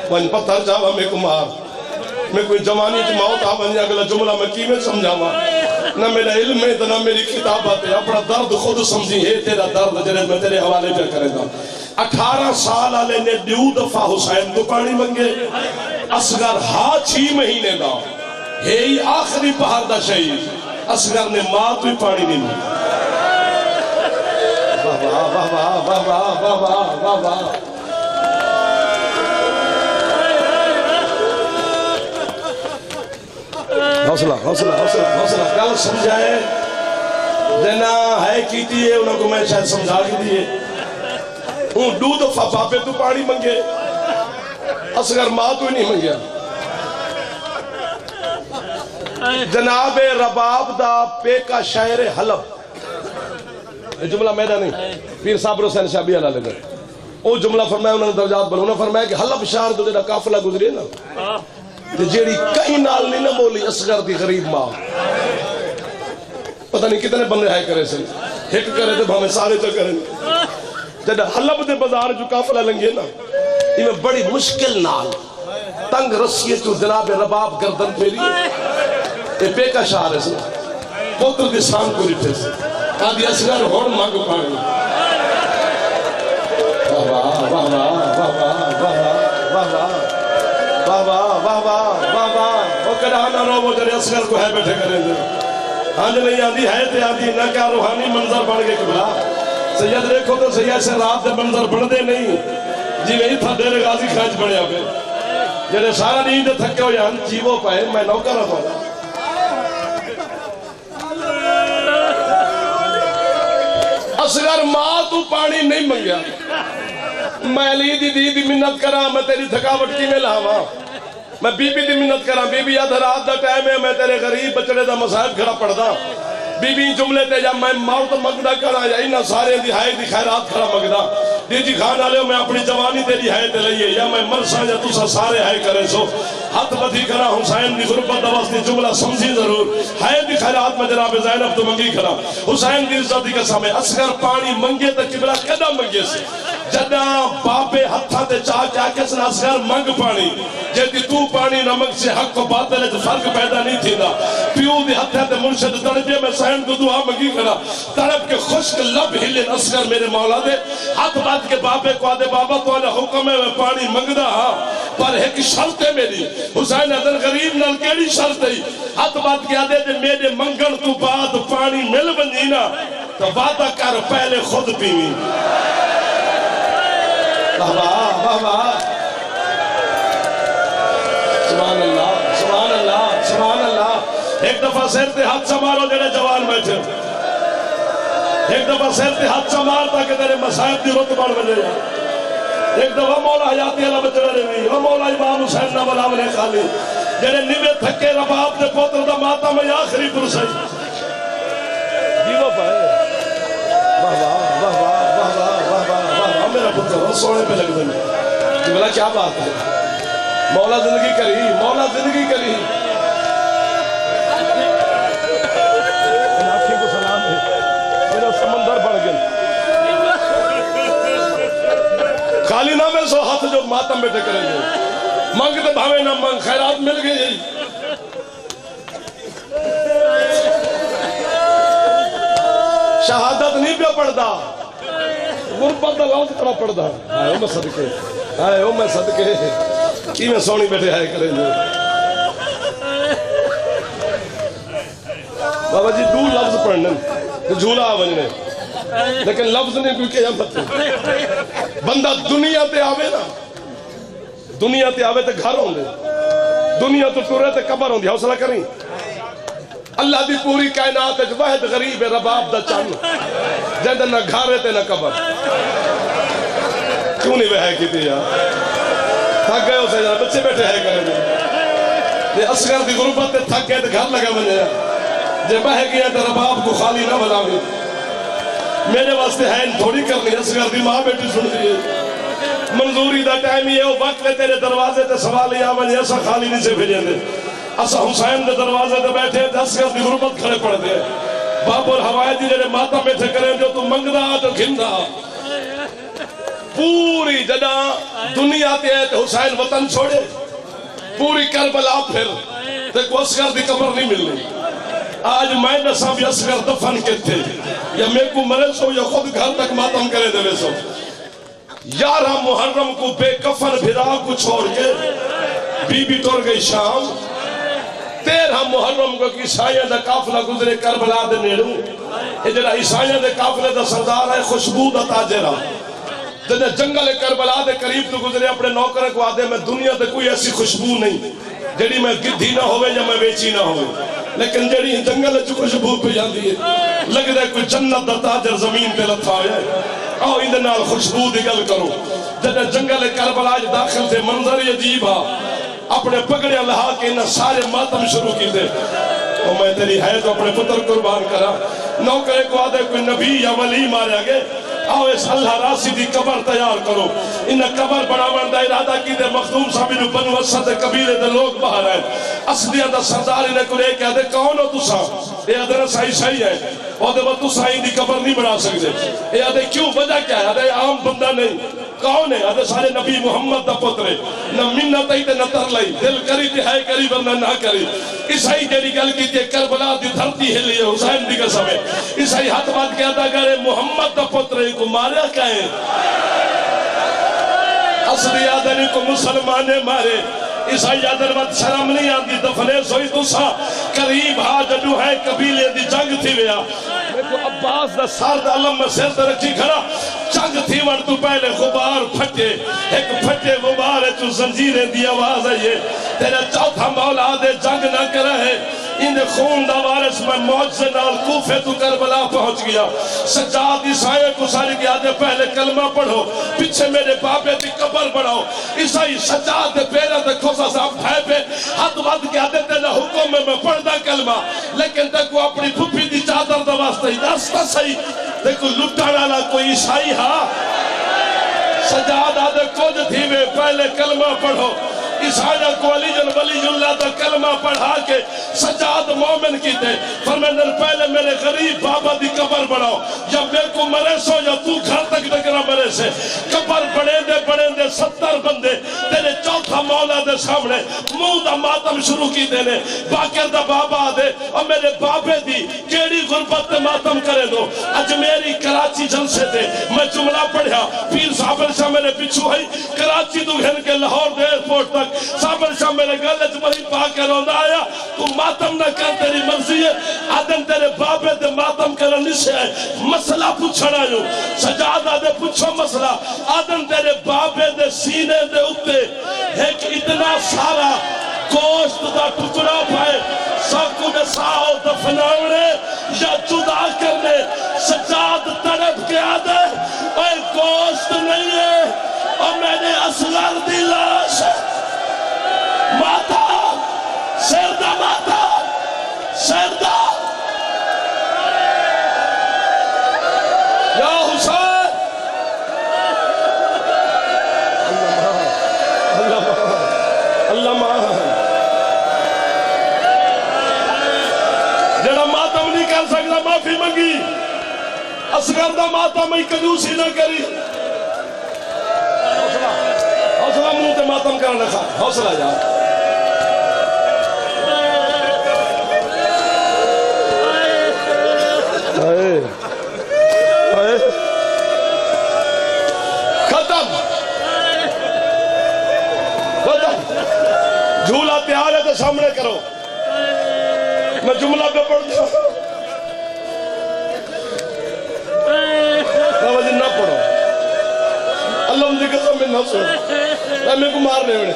وہاں پتھر جاوا میں کو مار. میں کوئی جوانی کی موت آبانی اگلا جملہ میں کی میں سمجھاوا، نہ میرا علم ہے نہ میری کتابت ہے. اپنا درد خود سمجھی ہے تیرا درد جنہیں میں تیرے حوالے پہ کرے گا. 18 سال آلے نے 2 دفعہ حسین کو پانی منگے. اصغر 6 مہینے دا ہے ہی آخری پہاڑ دا شہید. اصغر نے ماں تو ہی پانی نہیں منگا. واہ واہ واہ واہ واہ واہ واہ واہ واہ. حوصلہ حوصلہ حوصلہ حوصلہ گل سمجھائے جنا ہے کیتی ہے انہوں کو میں شاید سمجھا کے دیئے ہوں دو دفعہ باپے تو پانی منگے اصغر ماں تو ہی نہیں منگیا جناب رباب دا پیکا شاعر حلب یہ جملہ میرا نہیں پیر صابر حسین شابی اللہ لگا وہ جملہ فرمایا انہوں نے درجات بل انہوں نے فرمایا کہ حلب شہر تو جڑا قافلہ گزرے نا جیڑی کئی نال نہیں نہ بولی اصغر دی غریب ماں پتہ نہیں کتنے بندے آئے کرے سے ایک کرے تو ہمیں سارے تو کریں جڑا حلب دے بازار جو قافلہ لنگے نا یہ بڑی مشکل نال تنگ رسیے تو جناب رباب گردن پھیری یہ پیکا شہر ہے سے پوتر دی سان کو رٹھے سے آدھی اصغر ہون مانگ پانی واہ واہ واہ واہ واہ واہ واہ واہ وہ کڑانا رو وہ جڑے اصغر کو ہے بیٹھے کریں دے آج نہیں آدھی ہے تے آدھی نہ کیا روحانی منظر بڑھ گئے کبلا سید دیکھو تو سید سے رات دے منظر بڑھ دے نہیں جی وہی تھا دیر غازی خانچ بڑھے آپے جڑے سارا نیند تھکے ہو یا جیوو پائے میں نوکر رہا ہوں اصغر ماں تو پانی نہیں منگیا میں علی دی منت کرا میں تیری تھکاوٹ کی میں لاواں میں بی بی دی منت کرا بی بی آدھا رات دا ٹائم ہے میں تیرے غریب بچڑے دا مصائب کھڑا پڑ دا بی بی جملے تے جا میں موت مگدہ کرا یا انہا سارے دی ہائے دی خیرات کھڑا مگدہ دی جی کھانا لے میں اپنی جوانی تیری ہائے تے لئیے یا میں مرسا یا تُسا سارے ہائے کرے سو ہاتھ بدھی کرا حسین دی غربت دواز دی جملہ سمجھی ضرور ہائے دی خیرات میں جناب زینب تو منگی کرا حسین دی عزت دی قسم ہے اصغر پانی منگے تا قبلہ کدا منگے سے جدا باپے ہتھا تے چاہ کیا کسنا اصغر منگ پانی جیتی تو پانی نمک سے حق کو باطل ہے تو فرق پیدا نہیں تھی نا پیو دی ہتھا تے مرشد درجے میں سین کو دعا منگی کرا طرف کے خشک لب ہلے اصغر میرے مولا دے ہاتھ بات کے باپے کو آدھے بابا تو آنے حکم ہے میں پانی منگ دا ہاں پر ایک شرط ہے میری حسین حضر غریب نال کیڑی شرط ہے ہاتھ بات کے آدھے دے میرے منگن تو بعد پانی مل بنجینا تو وعدہ کر پہلے خود پیوی بابا سبحان اللہ سبحان اللہ سبحان اللہ ایک دفعہ سیر تے ہاتھ سمارو جڑے جوان بیٹھے ایک دفعہ سیر تے ہاتھ سمار تاکہ تیرے مسائب دی رت بڑھ بجے ایک دفعہ مولا حیاتی اللہ بچڑا رہی وہ مولا امام حسین نہ بلا بلے خالی جڑے نوے تھکے رباب دے پوتر دا ماتا میں آخری پرسائی جیو پائے واہ واہ واہ واہ واہ واہ میرا پتر سونے پہ لگ دیں کہ بلا کیا بات ہے مولا زندگی کری مولا زندگی کری آنکھیں کو سلام ہے میرا سمندر بڑھ گئے خالی نہ میں سو ہاتھ جو ماتم بیٹھے کریں گے منگتے بھاوے نہ منگ خیرات مل گئی شہادت نہیں پہ پڑھتا غربت دا لفظ پڑا پڑھتا آئے او میں صدقے آئے او میں صدقے کی میں سونی بیٹھے آئے کریں گے بابا جی دو لفظ پڑھنے جھولا آوجنے لیکن لفظ نہیں کوئی کیا مطلب بندہ دنیا تے آوے نا دنیا تے آوے تے گھر ہوں دے دنیا تو ٹورے تے قبر ہوں دی حوصلہ کریں اللہ دی پوری کائنات ہے واحد غریب ہے رباب دا چن جہاں نہ گھارے تے نہ قبر کیوں نہیں بہے کی تھی یار تھک گئے اسے جانا بچے بیٹھے ہے کریں یہ اصغر دی غربت تے تھک گئے تے گھر لگا بنے جے بہے گیا تے رباب کو خالی نہ بناوے میرے واسطے ہے تھوڑی کرنی اصغر دی ماں بیٹی سن دیئے منظوری دا ٹائم یہ وقت لے تیرے دروازے تے سوالی آمن ایسا خالی نہیں سے بھیجیں دے اسا حسین دے دروازے تے بیٹھے تے اصغر دی غربت کھڑے پڑ دے باب الحوائے دی جڑے ماتا بیٹھے کریں جو تو منگدہ تو گھندہ پوری جڑا دنیا تے ہے تے حسین وطن چھوڑے پوری کربلا پھر تے کو اصغر دی قبر نہیں ملنی آج میں نسا بھی اصغر دفن کے تھے یا میں کو مرے سو یا خود گھر تک ماتم کرے دے سو 11 محرم کو بے کفن بھرا کو چھوڑ کے بی بی ٹور گئی شام 13 محرم کو عیسائیاں دا قافلہ گزرے کربلا دے نیڑوں یہ جڑا عیسائیاں دے قافلے دا سردار ہے خوشبو دا تاجرہ جنہیں جنگل کربلا دے قریب تو گزرے اپنے نوکرے کو آدھے میں دنیا تے کوئی ایسی خوشبو نہیں جڑی میں گدھی نہ ہوئے یا میں ویچی نہ ہوئے، لیکن جڑی جنگل چ خوشبو پہ جاندی ہے لگدا ہے کوئی جنت دا تاجر زمین تے لتھا ہویا ہے۔ آؤ اندے نال خوشبو دی گل کرو۔ جدے جنگل کربلا داخل تھے منظر عجیب ہا، اپنے پگڑیاں لہا کے انہاں سارے ماتم شروع کی دے۔ او میں تیری ہے تو اپنے پتر قربان کرا، نوکرے کو آدھے کوئی نبی یا ولی ماریا گے، آؤ اس اللہ راسی دی قبر تیار کرو۔ انہاں قبر بناون دا ارادہ کی دے، مخدوم صاحب جو بنو اسد قبیلے دے لوگ باہر ہیں، اسدیاں دا سردار انہیں کو لے کے آدھے کون ہو تسا؟ اے آدھے صحیح ہے، آدھے وہ تسا ہی دی قبر نہیں بنا سکتے۔ اے آدھے کیوں، وجہ کیا ہے؟ آدھے عام بندہ نہیں، کون ہے؟ آدھے سارے نبی محمد دا پترے، نہ منت ہی تے نہ تر لئی، دل کری تے ہے کری ورنہ نہ کری۔ عیسائی جیڑی گل کی تے کربلا دی دھرتی ہلی ہے حسین دی قسم ہے، عیسائی ہاتھ بات کیا تھا کہ محمد دا پترے کو ماریا کہیں، اصلی آدھے کو مسلمانے مارے، عیسائی آدھے وقت شرم نہیں آتی دفنے سوئی تسا قریب ہا جدو ہے قبیلے دی جنگ تھی ویا۔ دیکھو عباس دا سارد علم میں سر در رکھی کھڑا، جنگ تھی ور تو پہلے غبار پھٹے، ایک پھٹے غبار ہے تو زنجیریں دی آواز ہے یہ، تیرے چوتھا مولا دے جنگ نہ کرے ہے، اندے خون دا وارث میں موج سے نال کوفے تو کربلا پہنچ گیا۔ سجاد عیسائی کو ساری کے آدھے پہلے کلمہ پڑھو، پیچھے میرے بابے دی قبر بڑھاؤ۔ عیسائی سجاد دے پیرے دے کھوسا صاحب بھائی پہ ہاتھ بات کے آدھے تیرے حکم میں پڑھدا کلمہ، لیکن دیکھو اپنی پھپھی دی چادر دا واسطہ ہی دستا صحیح، دیکھو لٹانا لا کوئی عیسائی ہاں۔ سجاد آدھے کچھ تھی میں پہلے کلمہ پڑھو، عیسائی کو علی جن ولی اللہ دا کلمہ پڑھا کے سجاد مومن کی دے، فرمائیں پہلے میرے غریب بابا دی قبر بڑھاؤ، یا میرے کو مرے سو یا تو گھر تک دکھنا مرے سے، قبر بڑھیں دے 70 بندے تیرے چوتھا مولا دے سامنے منہ دا ماتم شروع کی دینے، باقر دا بابا دے اور میرے بابے دی کیڑی غربت دے ماتم کرے دو۔ اجمیری کراچی جلسے دے میں جملہ پڑھا، پیر صاحب شاہ میرے پچھو ہے، کراچی تو گھن کے لاہور دے ایئرپورٹ تک صابر شاہ میرے گلے جو وہی پاک روندہ آیا، تو ماتم نہ کر تیری مرضی ہے، آدم تیرے بابے دے ماتم کرنے سے ہے، مسئلہ پوچھنا جو سجاد آدھے پوچھو مسئلہ، آدم تیرے بابے دے سینے دے اتے ایک اتنا سارا گوشت دا ٹکڑا پائے، ساکو دے ساہو دفناونے یا جدا کرنے، سجاد تڑپ کے آدھے اے گوشت نہیں ہے اور میں نے اصغر دی لاش ماتا سردہ ماتا سردہ یا حسین اللہ ماہن جڑا ماتم نہیں کر سکتا معافی منگی، اصغر دا ماتم ہی کنجوسی نہ کری، حوصلہ منہ تے ماتم کرنے لکھا، حوصلہ جا ختم جھولا تیار ہے تو سامنے کرو، میں جملہ پہ پڑھ دوں نہ پڑھو، اللہ مجھے قسم میں نہ سو میں کو مارنے میں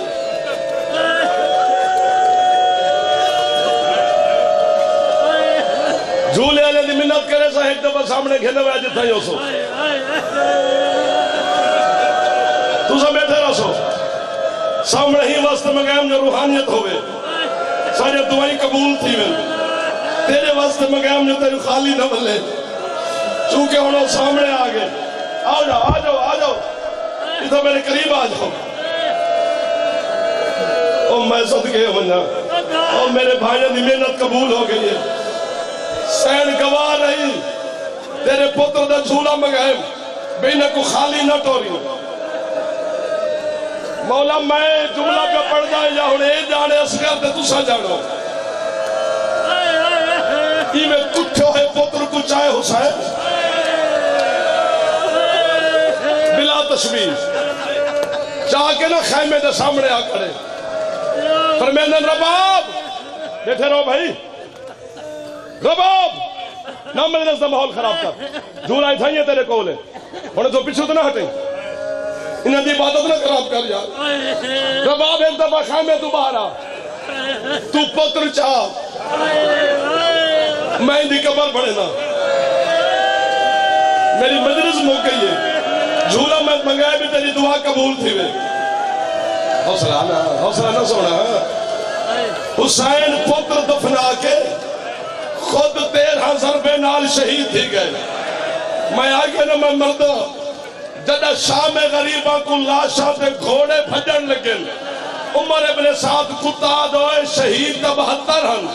جھولے والے دی منت کرے سا ایک دفعہ سامنے گھنے ہوئے جتنا ہی ہو سو، تو سا بیٹھے رہ سو سامنے ہی واسطے میں گئے جو روحانیت ہوئے سارے دعائیں قبول تھی میں تیرے واسطے میں گئے جو تیرے خالی نہ بلے، چونکہ انہوں سامنے آگئے، آؤ جاؤ آ جاؤ آ جاؤ ادھر میرے قریب آ جاؤ، او میں صدقے ہونا او میرے بھائیوں دی محنت قبول ہو گئی ہے، سین گواہ نہیں تیرے پتر دا جھولا مگائے بینہ کو خالی نہ ٹوری، مولا میں جملہ پہ پڑھ جائے یا ہنے جانے اسکر دے تو سا جانو، ای میں کٹھو ہے پتر کو چاہے حسین بلا تشبیح چاہ کے نہ خیمے دے سامنے آ کرے، فرمیدن رباب بیٹھے رہو بھائی، رباب نہ میرے نزدہ ماحول خراب کر، جھولا تھائیے تیرے کولے انہیں تو پیچھو تو نہ ہٹیں، انہیں دی عبادت نہ خراب کر یار، رباب ایک دفعہ خیمے تو باہر آ، تو پتر چاہ میں دی قبر بڑھے نا میری مجلس موقعی ہے جھولا میں منگائے بھی تیری دعا قبول تھی وے حوصلہ نہ سونا حسین پتر دفنا کے خود 13 ضربے نال شہید تھی گئے میں آگے نہ میں مردہ جدہ شام غریبہ کو لاشاں دے گھوڑے بھجن لگن عمر ابن سعد کتا دوئے شہید دا 72 ہن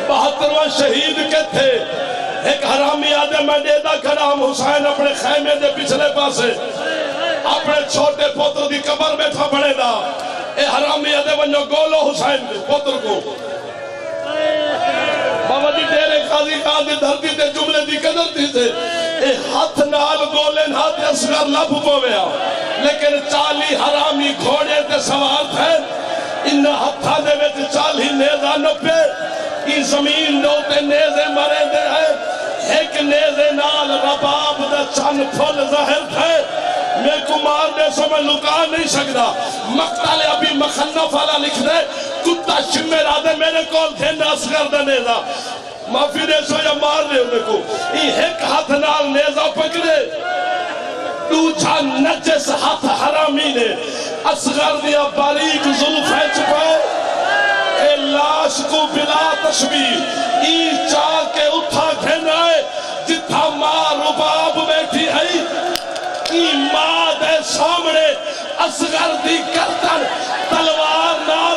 72واں شہید کے تھے ایک حرامی آدھے میں دیدہ کھڑام حسین اپنے خیمے دے پچھلے پاسے اپنے چھوٹے پتر دی قبر بیٹھا پڑے دا اے حرامی آدھے ونجو گولو حسین دے پتر کو بابا جی تیرے قاضی قاضی دھرتی تے جملے دی قدر تھی سے اے ہاتھ نال گولن ہاتھ اصغر لب پویا لیکن 40 حرامی گھوڑے تے سوار تھے انہا ہتھا دے ویچ 40 نیزہ نپے ای زمین دوتے نیزے مرے دے ہیں ایک نیزے نال رباب دا چن پھل ظاہر تھے میں کو مار دے سو میں لکا نہیں سکتا مقتل ابھی مخنف والا لکھ دے کتا شمیر آدھے میرے کول تھے نہ اصغر دا نیزہ معافی دے سو یا مار دے انہیں کو ای ایک ہاتھ نال نیزہ پکڑے دوجھا نجس ہاتھ حرامی نے اصغر دیا باریک ظلفیں چھپائے اے لاش کو بلا تشبیح ای چاہ کے اٹھا گھنائے جتھا ماں رباب بیٹھی ہے ای ماں دے سامنے اصغر دی گردن تلوار نال